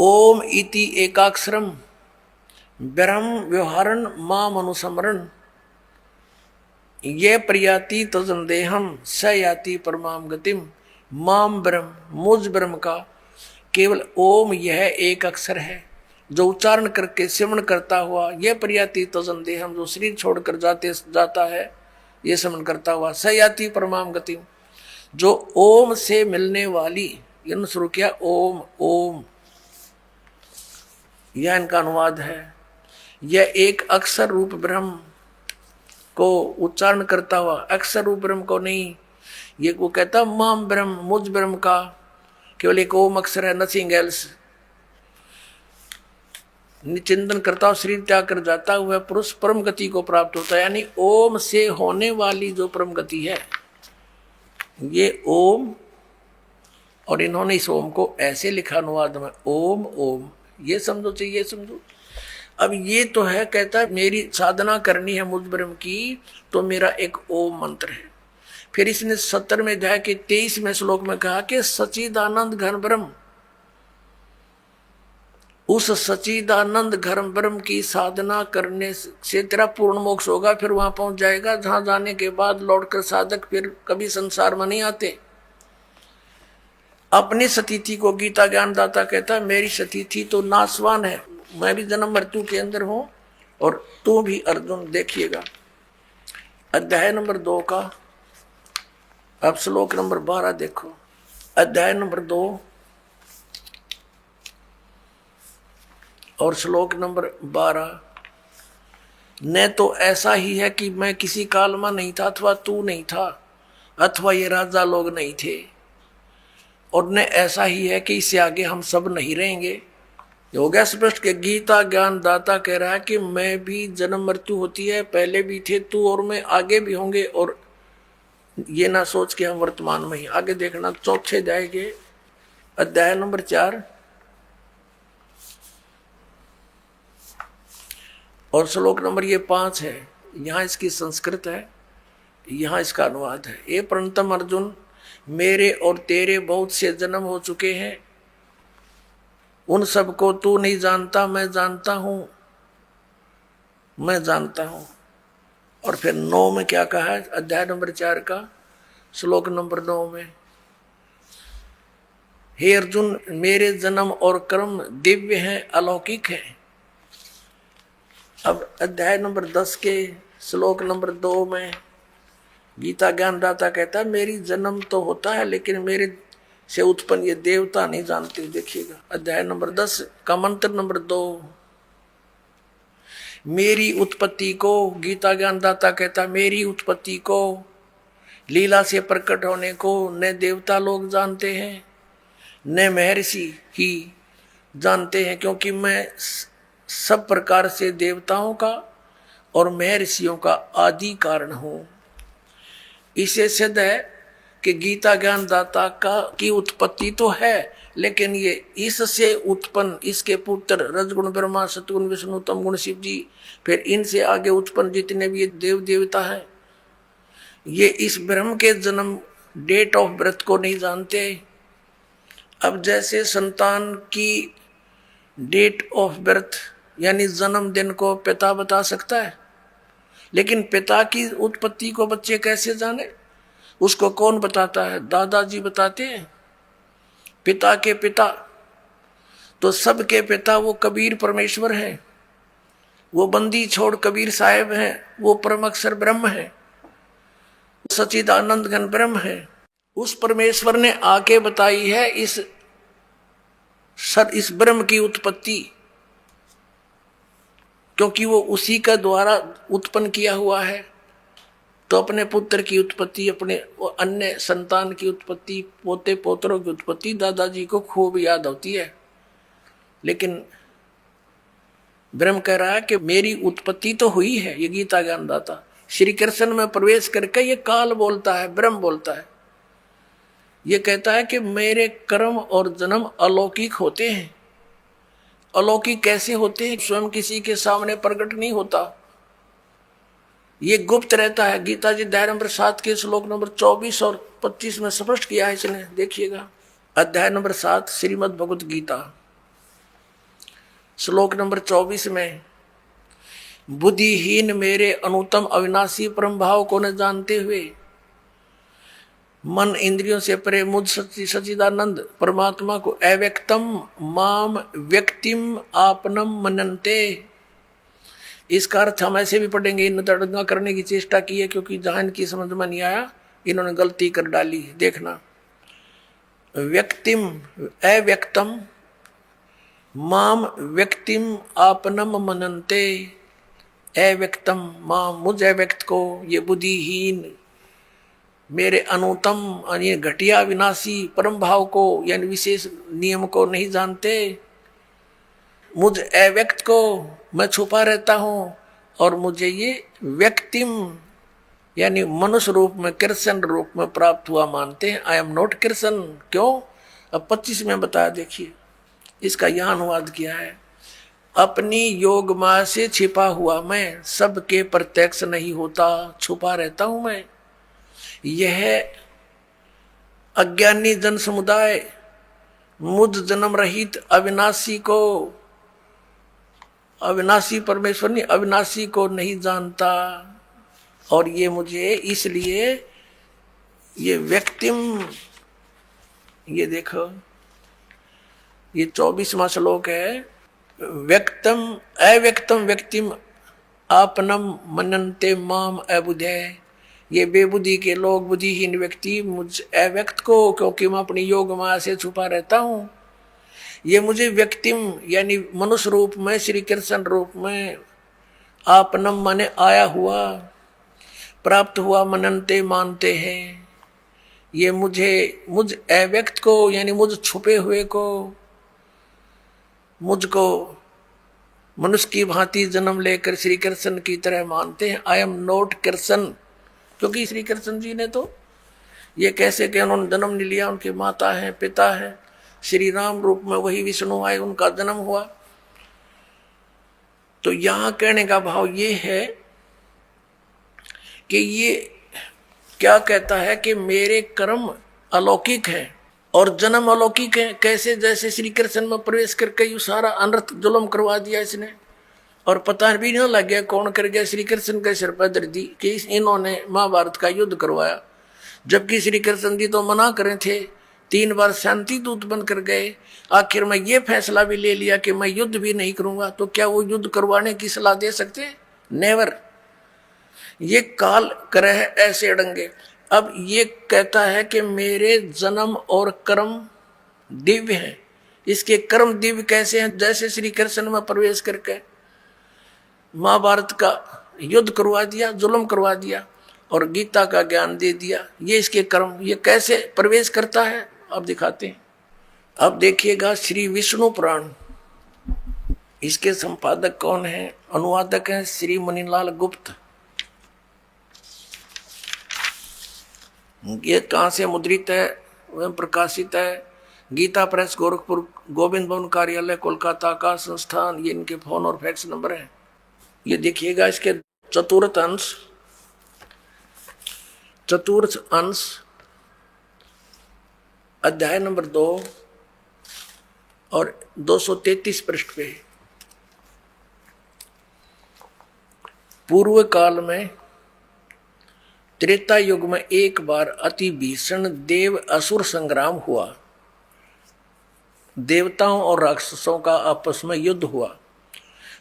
A: ओम इति एकाक्षरम ब्रह्म व्यवहारन माम अनुसमरण ये प्रयाति तजंदेहम स याति परमाम गतिम माम ब्रह्म मुझ ब्रह्म का केवल ओम यह एक अक्षर है जो उच्चारण करके सिमरण करता हुआ यह प्रयाति तजंदेहम जो शरीर छोड़कर जाता है ये सिमरण करता हुआ स याति परमाम गतिम जो ओम से मिलने वाली इन शुरू किया ओम ओम यह इनका अनुवाद है। यह एक अक्षर रूप ब्रह्म को उच्चारण करता हुआ अक्षर रूप ब्रह्म को नहीं, ये वो कहता माम ब्रह्म मुझ ब्रह्म का केवल एक ओम अक्षर है, नथिंग एल्स। चिंतन करता हुआ शरीर त्याग कर जाता हुआ पुरुष परम गति को प्राप्त होता है। यानी ओम से होने वाली जो परम गति है ये ओम, और इन्होंने इस ओम को ऐसे लिखा अनुवाद में ओम ओम, ये समझो चाहिए, ये समझो। अब ये तो है कहता है मेरी साधना करनी है मुझ ब्रह्म की तो मेरा एक ओम मंत्र है। फिर इसने 70वें अध्याय के 23वें श्लोक में कहा कि सच्चिदानंद घन ब्रह्म, उस सच्चिदानंद घन ब्रह्म की साधना करने से तेरा पूर्ण मोक्ष होगा। फिर वहां पहुंच जाएगा जहां जाने के बाद लौटकर साधक फिर कभी संसार में नहीं आते। अपनी स्थिति को गीता ज्ञानदाता कहता है मेरी स्थिति तो नाशवान है, मैं भी जन्म मृत्यु के अंदर हूं और तू भी अर्जुन। देखिएगा अध्याय नंबर 2 का अब श्लोक नंबर 12 देखो। अध्याय नंबर 2 और श्लोक नंबर 12। न तो ऐसा ही है कि मैं किसी काल में नहीं था अथवा तू नहीं था अथवा ये राजा लोग नहीं थे, और न ऐसा ही है कि इससे आगे हम सब नहीं रहेंगे। हो गया स्पष्ट कि गीता ज्ञान दाता कह रहा है कि मैं भी जन्म मृत्यु होती है, पहले भी थे तू और मैं, आगे भी होंगे। और ये ना सोच के हम वर्तमान में ही, आगे देखना चौथे जाएंगे अध्याय नंबर 4 और श्लोक नंबर ये 5 है। यहाँ इसकी संस्कृत है, यहाँ इसका अनुवाद है। ये परंतम अर्जुन मेरे और तेरे बहुत से जन्म हो चुके हैं, उन सबको तू नहीं जानता, मैं जानता हूं, मैं जानता हूं। और फिर 9 में क्या कहा है अध्याय नंबर 4 का श्लोक नंबर 9 में, हे अर्जुन मेरे जन्म और कर्म दिव्य हैं, अलौकिक हैं। अब अध्याय नंबर 10 के श्लोक नंबर 2 में गीता ज्ञानदाता कहता है मेरी जन्म तो होता है लेकिन मेरे से उत्पन्न ये देवता नहीं जानते। देखिएगा अध्याय नंबर 10 का मंत्र नंबर 2। मेरी उत्पत्ति को गीता ज्ञानदाता कहता मेरी उत्पत्ति को लीला से प्रकट होने को न देवता लोग जानते हैं न महर्षि ही जानते हैं, क्योंकि मैं सब प्रकार से देवताओं का और महर्षियों का आदि कारण हूं। इसे सिद्ध है कि गीता ज्ञान दाता का की उत्पत्ति तो है, लेकिन ये इससे उत्पन्न इसके पुत्र रजगुण ब्रह्मा सतगुण विष्णु तमगुण शिव जी, फिर इनसे आगे उत्पन्न जितने भी ये देव देवता हैं, ये इस ब्रह्म के जन्म डेट ऑफ बर्थ को नहीं जानते। अब जैसे संतान की डेट ऑफ बर्थ यानी जन्मदिन को पिता बता सकता है, लेकिन पिता की उत्पत्ति को बच्चे कैसे जाने? उसको कौन बताता है? दादाजी बताते हैं। पिता के पिता तो सबके पिता वो कबीर परमेश्वर हैं, वो बंदी छोड़ कबीर साहेब हैं, वो परम अक्षर ब्रह्म है, सच्चिदानंद घन ब्रह्म है। उस परमेश्वर ने आके बताई है इस ब्रह्म की उत्पत्ति, क्योंकि वो उसी का द्वारा उत्पन्न किया हुआ है। तो अपने पुत्र की उत्पत्ति, अपने अन्य संतान की उत्पत्ति, पोते पोतरों की उत्पत्ति दादाजी को खूब याद होती है। लेकिन ब्रह्म कह रहा है कि मेरी उत्पत्ति तो हुई है। ये गीता ज्ञानदाता श्री कृष्ण में प्रवेश करके ये काल बोलता है, ब्रह्म बोलता है। ये कहता है कि मेरे कर्म और जन्म अलौकिक होते हैं। अलौकिक कैसे होते हैं? स्वयं किसी के सामने प्रकट नहीं होता, ये गुप्त रहता है। गीता जी अध्याय नंबर 7 के श्लोक नंबर 24 और 25 में स्पष्ट किया है इसने, देखिएगा। अध्याय नंबर 7 श्रीमद् भगवत गीता, श्लोक नंबर 24 में, बुद्धिहीन मेरे अनुत्तम अविनाशी परम भाव को न जानते हुए मन इंद्रियों से परे मुझ सच्चिदानंद परमात्मा को अव्यक्तम माम व्यक्तिम आपनम मनन्ते। इसका अर्थ हम ऐसे भी पढ़ेंगे, इन तड़ना करने की चेष्टा की है क्योंकि जहां इनकी समझ में नहीं आया इन्होंने गलती कर डाली। देखना, व्यक्तिम अव्यक्तम माम व्यक्तिम आपनम मनन्ते। अव्यक्तम माम, मुझ अव्यक्त को, ये बुद्धिहीन मेरे अनुतम यानी घटिया विनाशी परम भाव को यानी विशेष नियम को नहीं जानते। मुझ अव्यक्त को मैं छुपा रहता हूं और मुझे ये व्यक्तिम यानी मनुष्य रूप में कृष्ण रूप में प्राप्त हुआ मानते हैं। I am not Krishna. क्यों? अब 25 में बताया, देखिए इसका यहां अनुवाद किया है। अपनी योग माया से छिपा हुआ मैं सबके प्रत्यक्ष नहीं होता, छुपा रहता हूं मैं। यह अज्ञानी जन समुदाय मुझ जन्म रहित अविनाशी को, अविनाशी परमेश्वर नहीं, अविनाशी को नहीं जानता। और ये मुझे इसलिए ये व्यक्तिम, ये देखो ये 24वां श्लोक है, व्यक्तम अव्यक्तम व्यक्तिम आपनम मनन्ते माम अबुधे। ये बेबुद्धि के लोग, बुद्धिहीन व्यक्ति मुझ अव्यक्त को, क्योंकि मैं अपनी योग माया से छुपा रहता हूं, ये मुझे व्यक्तिम यानी मनुष्य रूप में, श्री कृष्ण रूप में, आपनम माने आया हुआ, प्राप्त हुआ, मनन्ते मानते हैं। ये मुझे, मुझ अव्यक्त को यानी मुझ छुपे हुए को, मुझको मनुष्य की भांति जन्म लेकर श्री कृष्ण की तरह मानते हैं। आई एम नॉट कृष्ण, क्योंकि श्री कृष्ण जी ने तो ये कैसे कि उन्होंने जन्म नहीं लिया, उनके माता है, पिता है, श्री राम रूप में वही विष्णु आए, उनका जन्म हुआ। तो यहां कहने का भाव ये है कि ये क्या कहता है कि मेरे कर्म अलौकिक हैं और जन्म अलौकिक है। कैसे? जैसे श्री कृष्ण में प्रवेश करके यू सारा अनर्थ जुल्म करवा दिया इसने, और पता भी नहीं लग गया कौन कर गया। श्री कृष्ण के सिर पर दर्दी कि इन्होंने महाभारत का युद्ध करवाया, जबकि श्री कृष्ण जी तो मना करे थे, 3 बार शांति दूत बनकर गए। आखिर में ये फैसला भी ले लिया कि मैं युद्ध भी नहीं करूंगा। तो क्या वो युद्ध करवाने की सलाह दे सकते? नेवर। ये काल ग्रह ऐसे अड़ंगे। अब ये कहता है कि मेरे जन्म और कर्म दिव्य हैं। इसके कर्म दिव्य कैसे हैं? जैसे श्री कृष्ण में प्रवेश करके महाभारत का युद्ध करवा दिया, जुल्म करवा दिया और गीता का ज्ञान दे दिया, ये इसके कर्म। ये कैसे प्रवेश करता है अब दिखाते हैं। अब देखिएगा श्री विष्णु पुराण, इसके संपादक कौन है? अनुवादक हैं श्री मुनीलाल गुप्त। ये कहाँ से मुद्रित है एवं प्रकाशित है? गीता प्रेस, गोरखपुर, गोविंद भवन कार्यालय, कोलकाता का संस्थान। ये इनके फोन और फैक्स नंबर है। ये देखिएगा इसके चतुर्थ अंश अध्याय नंबर 2 और 233 पृष्ठ पे। पूर्व काल में त्रेता युग में एक बार अति भीषण देव असुर संग्राम हुआ। देवताओं और राक्षसों का आपस में युद्ध हुआ।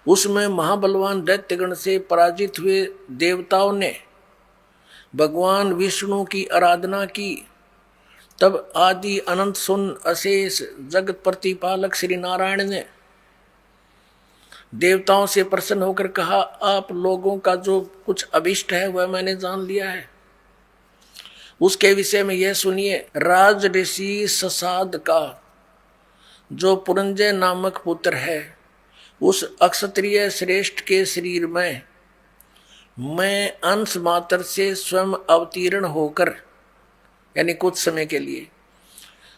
A: उसमें महाबलवान दैत्यगण से पराजित हुए देवताओं ने भगवान विष्णु की आराधना की। तब आदि अनंत सुन अशेष जगत प्रतिपालक श्री नारायण ने देवताओं से प्रसन्न होकर कहा, आप लोगों का जो कुछ अभिष्ट है वह मैंने जान लिया है। उसके विषय में यह सुनिए। राज ऋषि ससाद का जो पुरंजय नामक पुत्र है, उस अक्षत्रिय श्रेष्ठ के शरीर में मैं अंश मात्र से स्वयं अवतीर्ण होकर, यानी कुछ समय के लिए,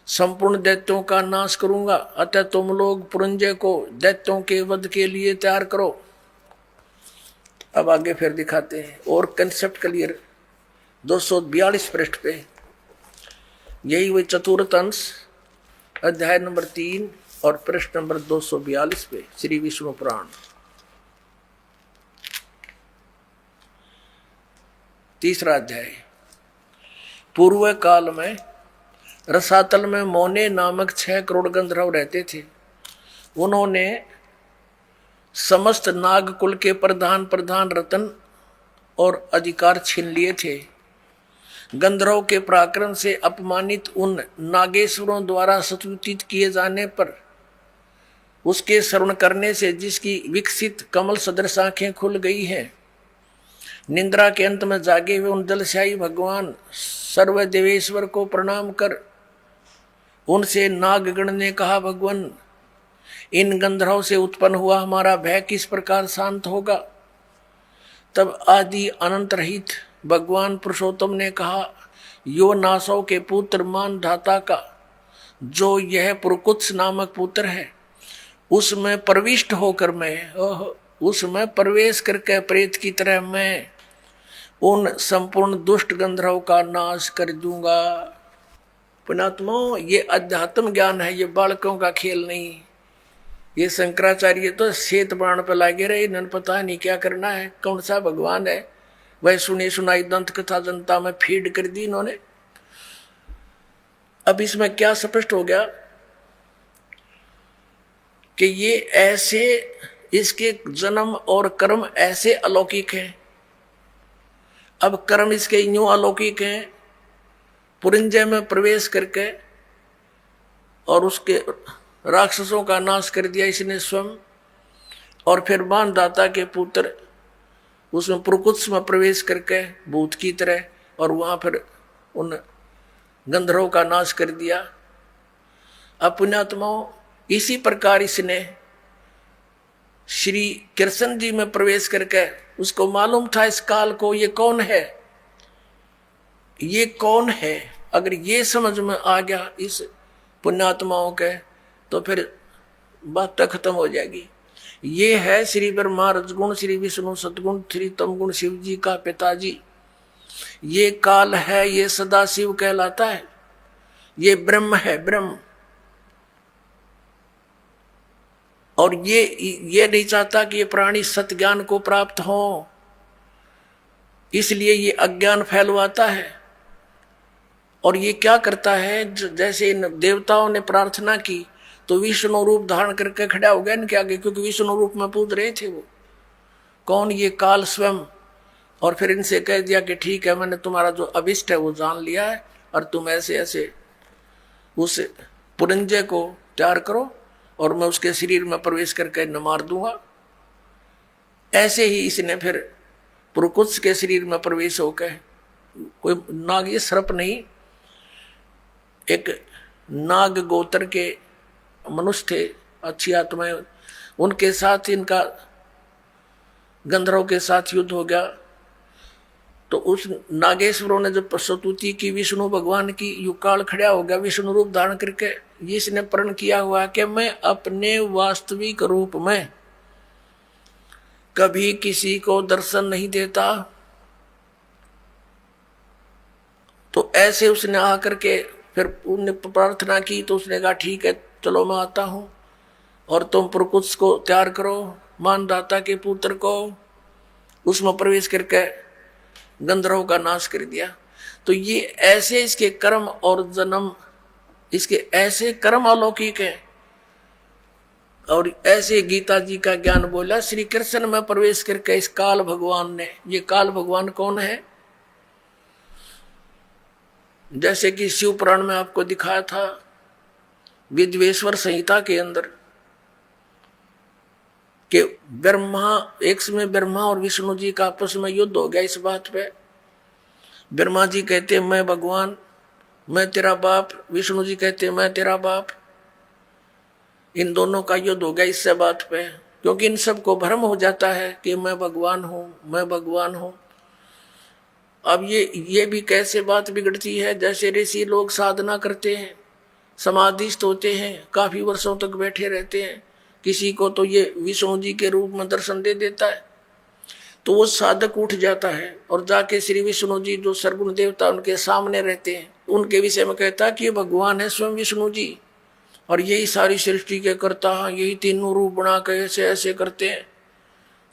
A: संपूर्ण दैत्यों का नाश करूंगा, अतः तुम लोग पुरंजय को दैत्यों के वध के लिए तैयार करो। अब आगे फिर दिखाते हैं और कंसेप्ट क्लियर 242 पृष्ठ पे, यही वही चतुर्थ अंश अध्याय नंबर 3 और पृष्ठ नंबर 242 पे श्री विष्णु पुराण। तीसरा अध्याय। पूर्व काल में रसातल में मोने नामक 6 करोड़ गंधर्व रहते थे। उन्होंने समस्त नागकुल के प्रधान प्रधान रत्न और अधिकार छीन लिए थे। गंधर्व के पराक्रम से अपमानित उन नागेश्वरों द्वारा स्तुतित किए जाने पर उसके श्रवण करने से जिसकी विकसित कमल सदृश आंखें खुल गई हैं, निंद्रा के अंत में जागे हुए उन जलशाही भगवान सर्वदेवेश्वर को प्रणाम कर उनसे नागगण ने कहा, भगवान, इन गंधर्व से उत्पन्न हुआ हमारा भय किस प्रकार शांत होगा। तब आदि अनंत रहित भगवान पुरुषोत्तम ने कहा, यो नासव के पुत्र मान धाता का जो यह पुरकुत्स नामक पुत्र है, उसमें प्रविष्ट होकर मैं, उसमें प्रवेश करके प्रेत की तरह मैं उन संपूर्ण दुष्ट गंधर्व का नाश कर दूंगा। पुणात्माओं, ये अध्यात्म ज्ञान है, ये बालकों का खेल नहीं। ये शंकराचार्य तो श्वेत पुराण पर लागे रहे, इन्होंने पता नहीं क्या करना है, कौन सा भगवान है। वह सुनी सुनाई दंत कथा जनता में फीड कर दी इन्होंने। अब इसमें क्या स्पष्ट हो गया कि ये ऐसे, इसके जन्म और कर्म ऐसे अलौकिक हैं। अब कर्म इसके यूं अलौकिक हैं, पुरंजय में प्रवेश करके और उसके राक्षसों का नाश कर दिया इसने स्वयं, और फिर मानदाता के पुत्र उसमें पुरकुत्स में प्रवेश करके भूत की तरह और वहां फिर उन गंधर्वों का नाश कर दिया। अब पुण्यात्माओं, इसी प्रकार इसने श्री कृष्ण जी में प्रवेश करके उसको मालूम था इस काल को, ये कौन है, ये कौन है। अगर ये समझ में आ गया इस पुण्यात्माओं के, तो फिर बात तो खत्म हो जाएगी। ये है श्री ब्रह्मा रजगुण, श्री विष्णु सतगुण, श्री तमगुण शिव जी का पिताजी। ये काल है, ये सदा शिव कहलाता है, ये ब्रह्म है, ब्रह्म। और ये नहीं चाहता कि ये प्राणी सत्य ज्ञान को प्राप्त हो, इसलिए ये अज्ञान फैलवाता है। और ये क्या करता है, जैसे इन देवताओं ने प्रार्थना की तो विष्णु रूप धारण करके खड़ा हो गया इनके आगे, क्योंकि विष्णु रूप में पूज रहे थे वो। कौन? ये काल स्वयं। और फिर इनसे कह दिया कि ठीक है, मैंने तुम्हारा जो अभिष्ट है वो जान लिया है, और तुम ऐसे ऐसे उस पुरंजय को तैयार करो और मैं उसके शरीर में प्रवेश करके न मार दूंगा। ऐसे ही इसने फिर पुरकुत्स के शरीर में प्रवेश होकर, कोई नाग, ये सर्प नहीं, एक नाग गोत्र के मनुष्य थे, अच्छी आत्माएं, उनके साथ इनका गंधर्व के साथ युद्ध हो गया। तो उस नागेश्वरों ने जब स्तुति की विष्णु भगवान की, युकाल खड़ा हो गया विष्णु रूप धारण करके। इसने प्रण किया हुआ कि मैं अपने वास्तविक रूप में कभी किसी को दर्शन नहीं देता। तो ऐसे उसने आकर के फिर उन्हें प्रार्थना की, तो उसने कहा ठीक है चलो मैं आता हूं, और तुम पुरकुत्स को तैयार करो, मानदाता के पुत्र को, उसमें प्रवेश करके गंधर्व का नाश कर दिया। तो ये ऐसे इसके कर्म और जन्म, इसके ऐसे कर्म अलौकिक है। और ऐसे गीता जी का ज्ञान बोला श्री कृष्ण में प्रवेश करके इस काल भगवान ने। ये काल भगवान कौन है? जैसे कि शिव पुराण में आपको दिखाया था, विद्वेश्वर संहिता के अंदर, कि ब्रह्मा, एक समय ब्रह्मा और विष्णु जी का आपस में युद्ध हो गया इस बात पे। ब्रह्मा जी कहते मैं भगवान, मैं तेरा बाप, विष्णु जी कहते मैं तेरा बाप। इन दोनों का युद्ध हो गया इससे बात पे, क्योंकि इन सब को भ्रम हो जाता है कि मैं भगवान हूं, मैं भगवान हूं। अब ये भी कैसे बात बिगड़ती है, जैसे ऋषि लोग साधना करते हैं समाधिस्थ होते हैं, काफी वर्षों तक बैठे रहते हैं। किसी को तो ये विष्णु जी के रूप में दर्शन दे देता है, तो वो साधक उठ जाता है और जाके श्री विष्णु जी जो सर्वगुण देवता उनके सामने रहते हैं, उनके विषय में कहता है कि ये भगवान है स्वयं विष्णु जी, और यही सारी सृष्टि के करता है, यही तीनों रूप बना के ऐसे ऐसे करते हैं,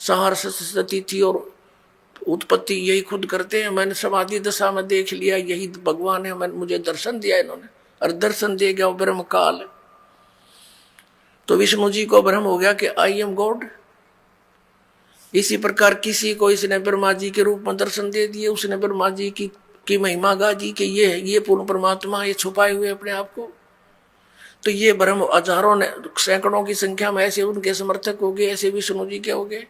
A: संहार तिथि और उत्पत्ति यही खुद करते हैं। मैंने समाधि दशा में देख लिया, यही भगवान है, मैंने मुझे दर्शन दिया इन्होंने, और दर्शन दे गया ब्रह्म काल। तो विष्णु जी को भ्रम हो गया कि आई एम गॉड। इसी प्रकार किसी को इसने ब्रह्मा जी के रूप में दर्शन दे दिए, उसने ब्रह्मा जी की महिमा गा जी कि ये है, ये पूर्ण परमात्मा, ये छुपाए हुए अपने आप को। तो ये भ्रम हजारों ने, सैकड़ों की संख्या में ऐसे उनके समर्थक हो गए, ऐसे विष्णु जी के हो गए।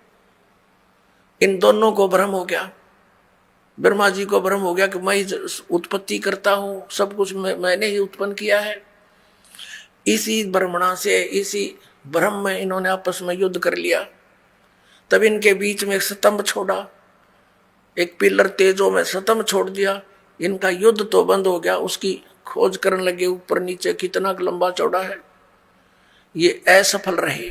A: इन दोनों को भ्रम हो गया, ब्रह्मा जी को भ्रम हो गया कि मैं उत्पत्ति करता हूं, सब कुछ मैंने ही उत्पन्न किया है। इसी भ्रमणा से, इसी भ्रम में इन्होंने आपस में युद्ध कर लिया। तब इनके बीच में एक स्तंभ छोड़ा, एक पिलर तेजों में स्तंभ छोड़ दिया। इनका युद्ध तो बंद हो गया, उसकी खोज करने लगे ऊपर नीचे कितना लंबा चौड़ा है, ये असफल रहे।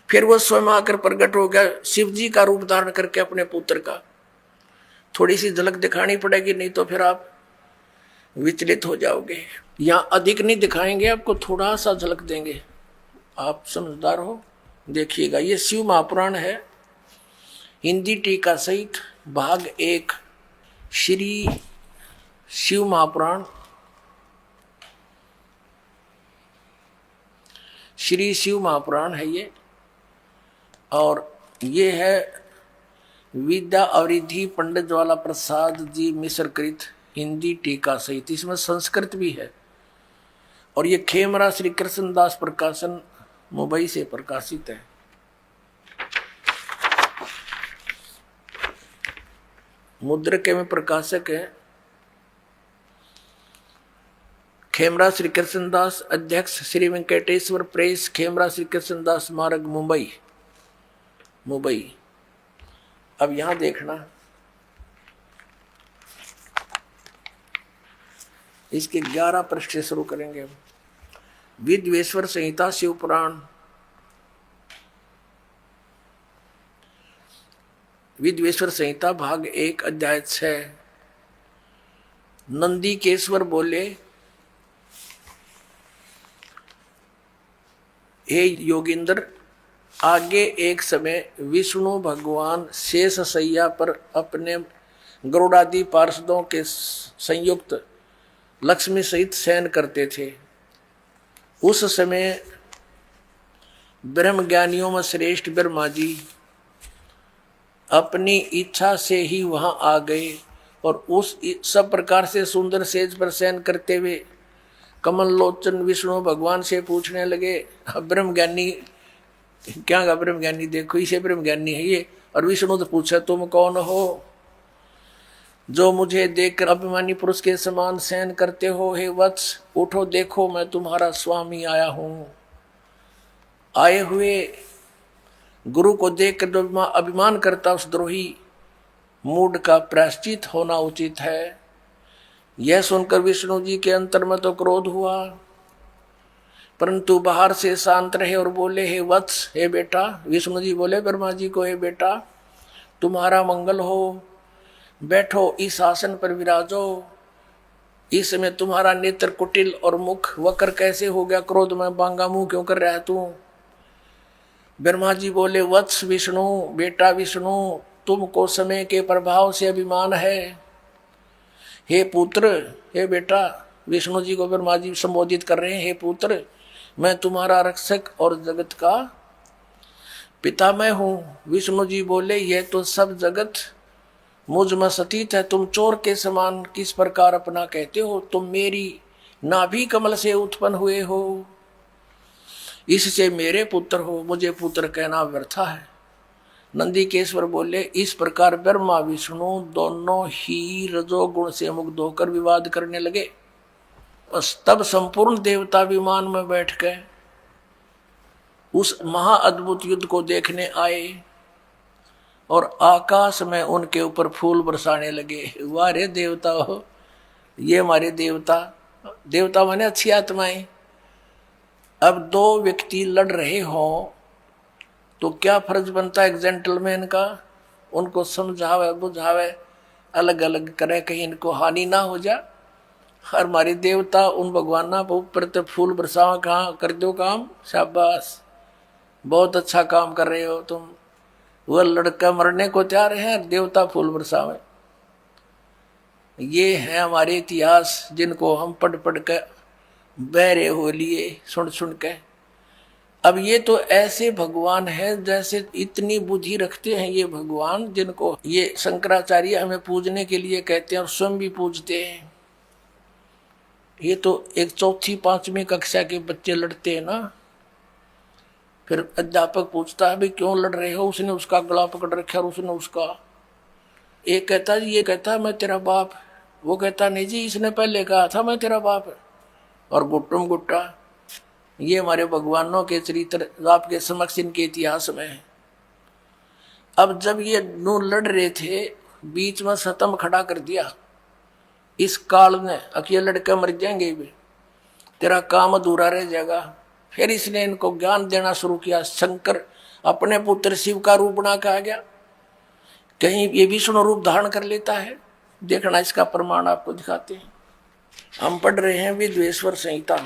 A: फिर वो स्वयं आकर प्रकट हो गया, शिव जी का रूप धारण करके अपने पुत्र का। थोड़ी सी झलक दिखानी पड़ेगी, नहीं तो फिर आप विचलित हो जाओगे। यहाँ अधिक नहीं दिखाएंगे, आपको थोड़ा सा झलक देंगे, आप समझदार हो, देखिएगा। ये शिव महापुराण है, हिंदी टीका सहित भाग 1, श्री शिव महापुराण, श्री शिव महापुराण है ये। और ये है विद्या अवरिधि पंडित ज्वाला प्रसाद जी मिश्र कृत हिंदी टीका सहित, इसमें संस्कृत भी है। और ये खेमरा श्री कृष्णदास प्रकाशन मुंबई से प्रकाशित है। मुद्रक में प्रकाशक है खेमरा श्री कृष्णदास, अध्यक्ष श्री वेंकटेश्वर प्रेस, खेमरा श्री कृष्णदास मार्ग, मुंबई। अब यहां देखना, इसके 11 पृष्ठ से शुरू करेंगे। विद्वेश्वर संहिता शिव पुराण, विद्वेश्वर संहिता भाग 1 अध्याय 6। नंदीकेश्वर बोले, हे योगेंद्र, आगे एक समय विष्णु भगवान शेष सैया पर अपने गरुड़ादि पार्षदों के संयुक्त लक्ष्मी सहित शयन करते थे। उस समय ब्रह्म ज्ञानियों में श्रेष्ठ ब्रह्मा जी अपनी इच्छा से ही वहां आ गए और उस सब प्रकार से सुंदर सेज पर शयन करते हुए कमल लोचन विष्णु भगवान से पूछने लगे, ब्रह्म ज्ञानी क्या गा, ब्रह्म ज्ञानी देखो इसे ब्रह्म ज्ञानी है ये। और विष्णु तो पूछा, तुम कौन हो जो मुझे देखकर अभिमानी पुरुष के समान शयन करते हो? हे वत्स, उठो, देखो मैं तुम्हारा स्वामी आया हूं। आए हुए गुरु को देखकर जो अभिमान करता उस द्रोही मूड का प्रायश्चित होना उचित है। यह सुनकर विष्णु जी के अंतर में तो क्रोध हुआ, परंतु बाहर से शांत रहे और बोले, हे वत्स, हे बेटा। विष्णु जी बोले ब्रह्मा जी को, हे बेटा तुम्हारा मंगल हो, बैठो इस आसन पर विराजो। इस समय तुम्हारा नेत्र कुटिल और मुख वक्र कैसे हो गया? क्रोध में बांगा मुंह क्यों कर रहा है तू? ब्रह्मा जी बोले, वत्स विष्णु, बेटा विष्णु, तुमको समय के प्रभाव से अभिमान है। हे पुत्र, हे बेटा, विष्णु जी को ब्रह्मा जी संबोधित कर रहे हैं, हे पुत्र, मैं तुम्हारा रक्षक और जगत का पिता मैं हूं। विष्णु जी बोले, यह तो सब जगत मुझ में सतीत है, तुम चोर के समान किस प्रकार अपना कहते हो? तुम मेरी नाभि कमल से उत्पन्न हुए हो, इससे मेरे पुत्र हो, मुझे पुत्र कहना व्यर्थ है। नंदीकेश्वर बोले, इस प्रकार ब्रह्मा विष्णु दोनों ही रजोगुण से मुक्त होकर विवाद करने लगे। बस तब संपूर्ण देवता विमान में बैठ गए, उस महाअद्भुत युद्ध को देखने आए और आकाश में उनके ऊपर फूल बरसाने लगे। वाह रे देवता हो, ये हमारे देवता, देवता माने अच्छी आत्माएं, अब दो व्यक्ति लड़ रहे हो तो क्या फर्ज बनता है एक जेंटलमैन का? उनको समझावे बुझावे, अलग अलग करे, कहीं इनको हानि ना हो जा। हर हमारे देवता उन भगवाना पर तो फूल बरसावा, कहाँ कर दो काम, शाबाश, बहुत अच्छा काम कर रहे हो तुम। वह लड़का मरने को तैयार है, देवता फूल बरसावे। ये है हमारे इतिहास जिनको हम पढ़ पढ़ के बहरे हो लिए, सुन सुन के। अब ये तो ऐसे भगवान है जैसे इतनी बुद्धि रखते हैं ये भगवान, जिनको ये शंकराचार्य हमें पूजने के लिए कहते हैं और स्वयं भी पूजते हैं। ये तो एक चौथी पांचवी कक्षा के बच्चे लड़ते हैं ना, फिर अध्यापक पूछता है भाई क्यों लड़ रहे हो, उसने उसका गला पकड़ रखा और उसने उसका। एक कहता जी, ये कहता मैं तेरा बाप, वो कहता नहीं जी इसने पहले कहा था मैं तेरा बाप, और गुट्टुम गुट्टा। ये हमारे भगवानों के चरित्र आपके समक्ष इनके इतिहास में है। अब जब ये नू लड़ रहे थे, बीच में सतम खड़ा कर दिया इस काल ने, अकेले लड़के मर जाएंगे भी, तेरा काम अधूरा रह जाएगा। फिर इसने इनको ज्ञान देना शुरू किया। शंकर अपने पुत्र शिव का रूप बना के आ गया, कहीं ये विष्णु रूप धारण कर लेता है। देखना इसका प्रमाण आपको दिखाते हैं। हम पढ़ रहे हैं विद्वेश्वर संहिता,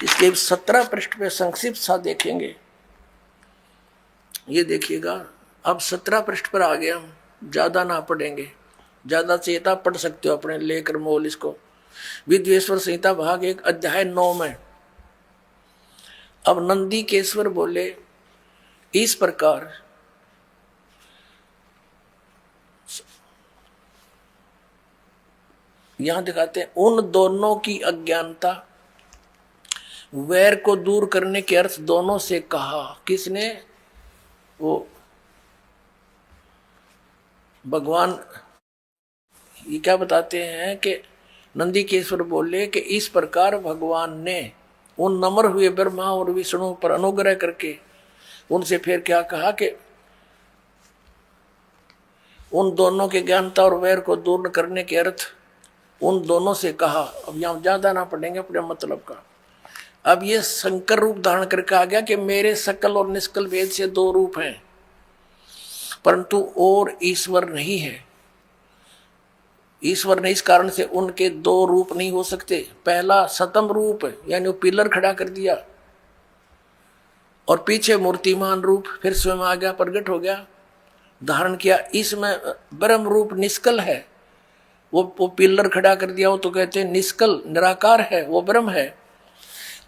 A: इसके 17 पृष्ठ पे संक्षिप्त सा देखेंगे। ये देखिएगा, अब 17 पृष्ठ पर आ गया, हम ज्यादा ना पढ़ेंगे, ज्यादा चेता पढ़ सकते हो अपने लेकर मोल इसको। विद्वेश्वर संहिता भाग 1 अध्याय 9 में अब नंदी केश्वर बोले इस प्रकार, यहां दिखाते हैं उन दोनों की अज्ञानता, वैर को दूर करने के अर्थ दोनों से कहा। किसने? वो भगवान। ये क्या बताते हैं कि नंदीकेश्वर बोले कि इस प्रकार भगवान ने उन नम्र हुए ब्रह्मा और विष्णु पर अनुग्रह करके उनसे फिर क्या कहा कि उन दोनों के ज्ञानता और वैर को दूर करने के अर्थ उन दोनों से कहा। अब यहां ज्यादा ना पढ़ेंगे अपने मतलब का। अब ये शंकर रूप धारण करके आ गया कि मेरे सकल और निष्कल भेद से दो रूप हैं, परंतु और ईश्वर नहीं है। ईश्वर ने इस कारण से उनके दो रूप नहीं हो सकते। पहला सतम रूप यानी वो पिलर खड़ा कर दिया, और पीछे मूर्तिमान रूप फिर स्वयं आ गया, प्रकट हो गया, धारण किया। इसमें ब्रह्म रूप निष्कल है, वो पिलर खड़ा कर दिया, वो तो कहते हैं निष्कल निराकार है, वो ब्रह्म है।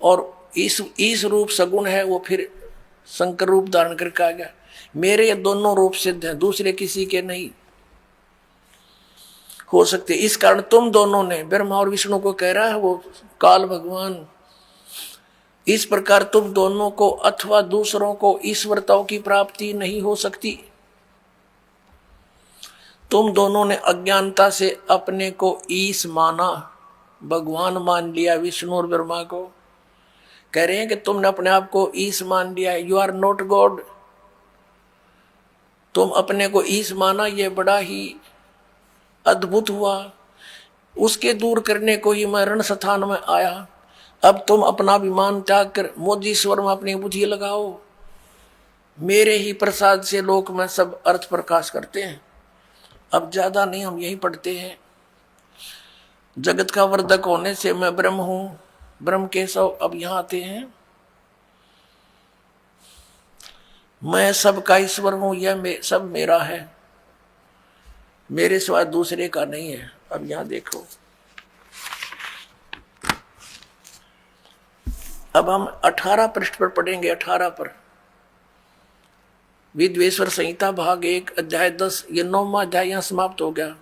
A: और इस रूप सगुण है, वो फिर शंकर रूप धारण करके आ गया। मेरे ये दोनों रूप सिद्ध हैं, दूसरे किसी के नहीं हो सकते। इस कारण तुम दोनों ने, ब्रह्मा और विष्णु को कह रहा है वो काल भगवान, इस प्रकार तुम दोनों को अथवा दूसरों को ईश्वरताओं की प्राप्ति नहीं हो सकती। तुम दोनों ने अज्ञानता से अपने को ईश माना, भगवान मान लिया विष्णु और ब्रह्मा को। कह रहे हैं कि तुमने अपने आप को ईश मान लिया, यू आर नॉट गॉड। तुम अपने को ईश माना, यह बड़ा ही अद्भुत हुआ। उसके दूर करने को ही मैं रण स्थान में आया। अब तुम अपना अभिमान त्याग कर मोदीश्वर में अपनी बुद्धि लगाओ। मेरे ही प्रसाद से लोक में सब अर्थ प्रकाश करते हैं। अब ज्यादा नहीं, हम यही पढ़ते हैं। जगत का वर्धक होने से मैं ब्रह्म हूं, ब्रह्म केशव। अब यहां आते हैं, मैं सबका ईश्वर हूं, यह सब मेरा है, मेरे सिवा दूसरे का नहीं है। अब यहां देखो, अब हम 18 पृष्ठ पर पढ़ेंगे। 18 पर विद्वेश्वर संहिता भाग 1 अध्याय 10, ये 9वां अध्याय यहां समाप्त हो गया।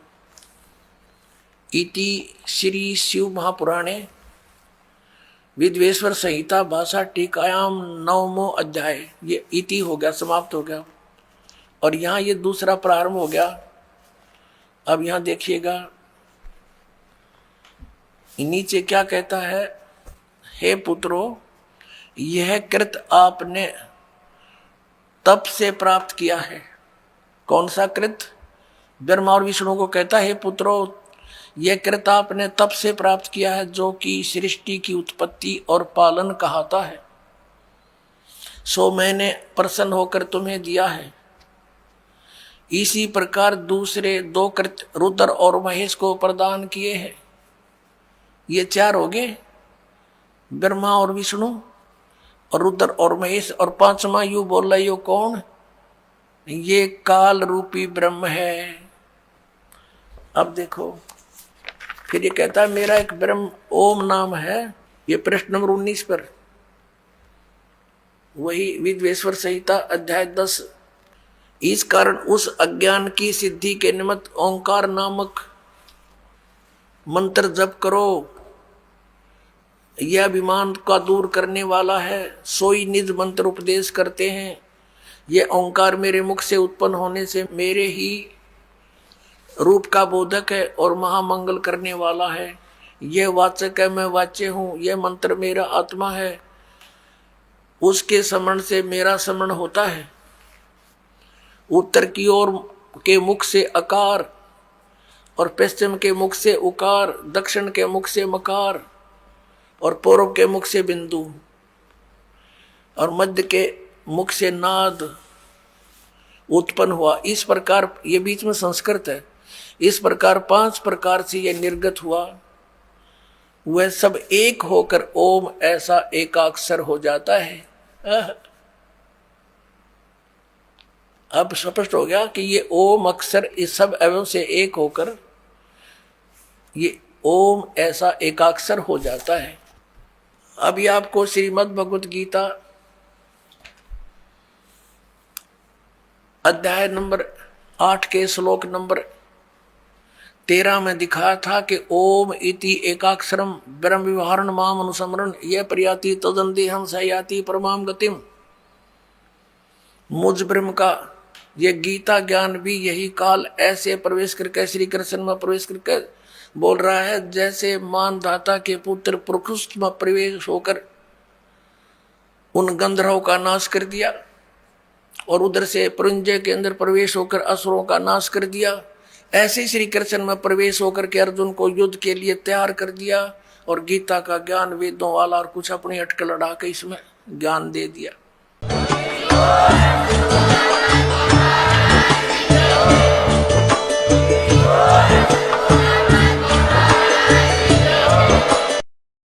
A: इति श्री शिव महापुराणे विद्वेश्वर संहिता भाषा टीकायाम 9वां अध्याय, ये इति हो गया, समाप्त हो गया। और यहां ये दूसरा प्रारंभ हो गया। अब यहां देखिएगा नीचे क्या कहता है, हे पुत्रों, यह कृत आपने तप से प्राप्त किया है। कौन सा कृत? ब्रह्मा और विष्णु को कहता है, हे पुत्रों, यह कृता आपने तप से प्राप्त किया है जो कि सृष्टि की उत्पत्ति और पालन कहाता है, सो मैंने प्रसन्न होकर तुम्हें दिया है। इसी प्रकार दूसरे दो कृत्य रुद्र और महेश को प्रदान किए हैं। ये चार हो गए, ब्रह्मा और विष्णु और रुद्र और महेश, और पांचवा यू बोल रहे हो कौन? ये काल रूपी ब्रह्म है। अब देखो फिर ये कहता है मेरा एक ब्रह्म ओम नाम है। ये प्रश्न नंबर 19 पर, वही विद्वेश्वर संहिता अध्याय 10। इस कारण उस अज्ञान की सिद्धि के निमित्त ओंकार नामक मंत्र जप करो। यह अभिमान का दूर करने वाला है, सोई निज मंत्र उपदेश करते हैं। यह ओंकार मेरे मुख से उत्पन्न होने से मेरे ही रूप का बोधक है और महामंगल करने वाला है। यह वाचक है, मैं वाच्य हूँ। यह मंत्र मेरा आत्मा है, उसके स्मरण से मेरा स्मरण होता है। उत्तर की ओर के मुख से अकार और पश्चिम के मुख से उकार, दक्षिण के मुख से मकार और पूर्व के मुख से बिंदु और मध्य के मुख से नाद उत्पन्न हुआ। इस प्रकार ये बीच में संस्कृत है। इस प्रकार 5 प्रकार से यह निर्गत हुआ। वह सब एक होकर ओम ऐसा एकाक्षर हो जाता है। अब स्पष्ट हो गया कि ये ओम अक्षर इस सब अवयव से एक होकर ये ओम ऐसा एकाक्षर हो जाता है। अभी आपको श्रीमद् भगवत गीता अध्याय नंबर 8 के श्लोक नंबर 13 में दिखाया था कि ओम इति एकाक्षरम ब्रह्म विवरण माम अनुसमरण यह प्रयाति तदंदेहम सयाति परमाम गतिम। मुझ ब्रह्म का यह गीता ज्ञान भी यही काल ऐसे प्रवेश करके श्री कृष्ण में प्रवेश करके बोल रहा है जैसे मानधाता के पुत्र प्रकृष्ट में प्रवेश होकर उन गंधर्वों का नाश कर दिया और उधर से पुरंजय के अंदर प्रवेश होकर असुरों का नाश कर दिया। ऐसे श्री कृष्ण में प्रवेश होकर के अर्जुन को युद्ध के लिए तैयार कर दिया और गीता का ज्ञान वेदों वाला और कुछ अपनी अटकल लड़ा के इसमें ज्ञान दे दिया।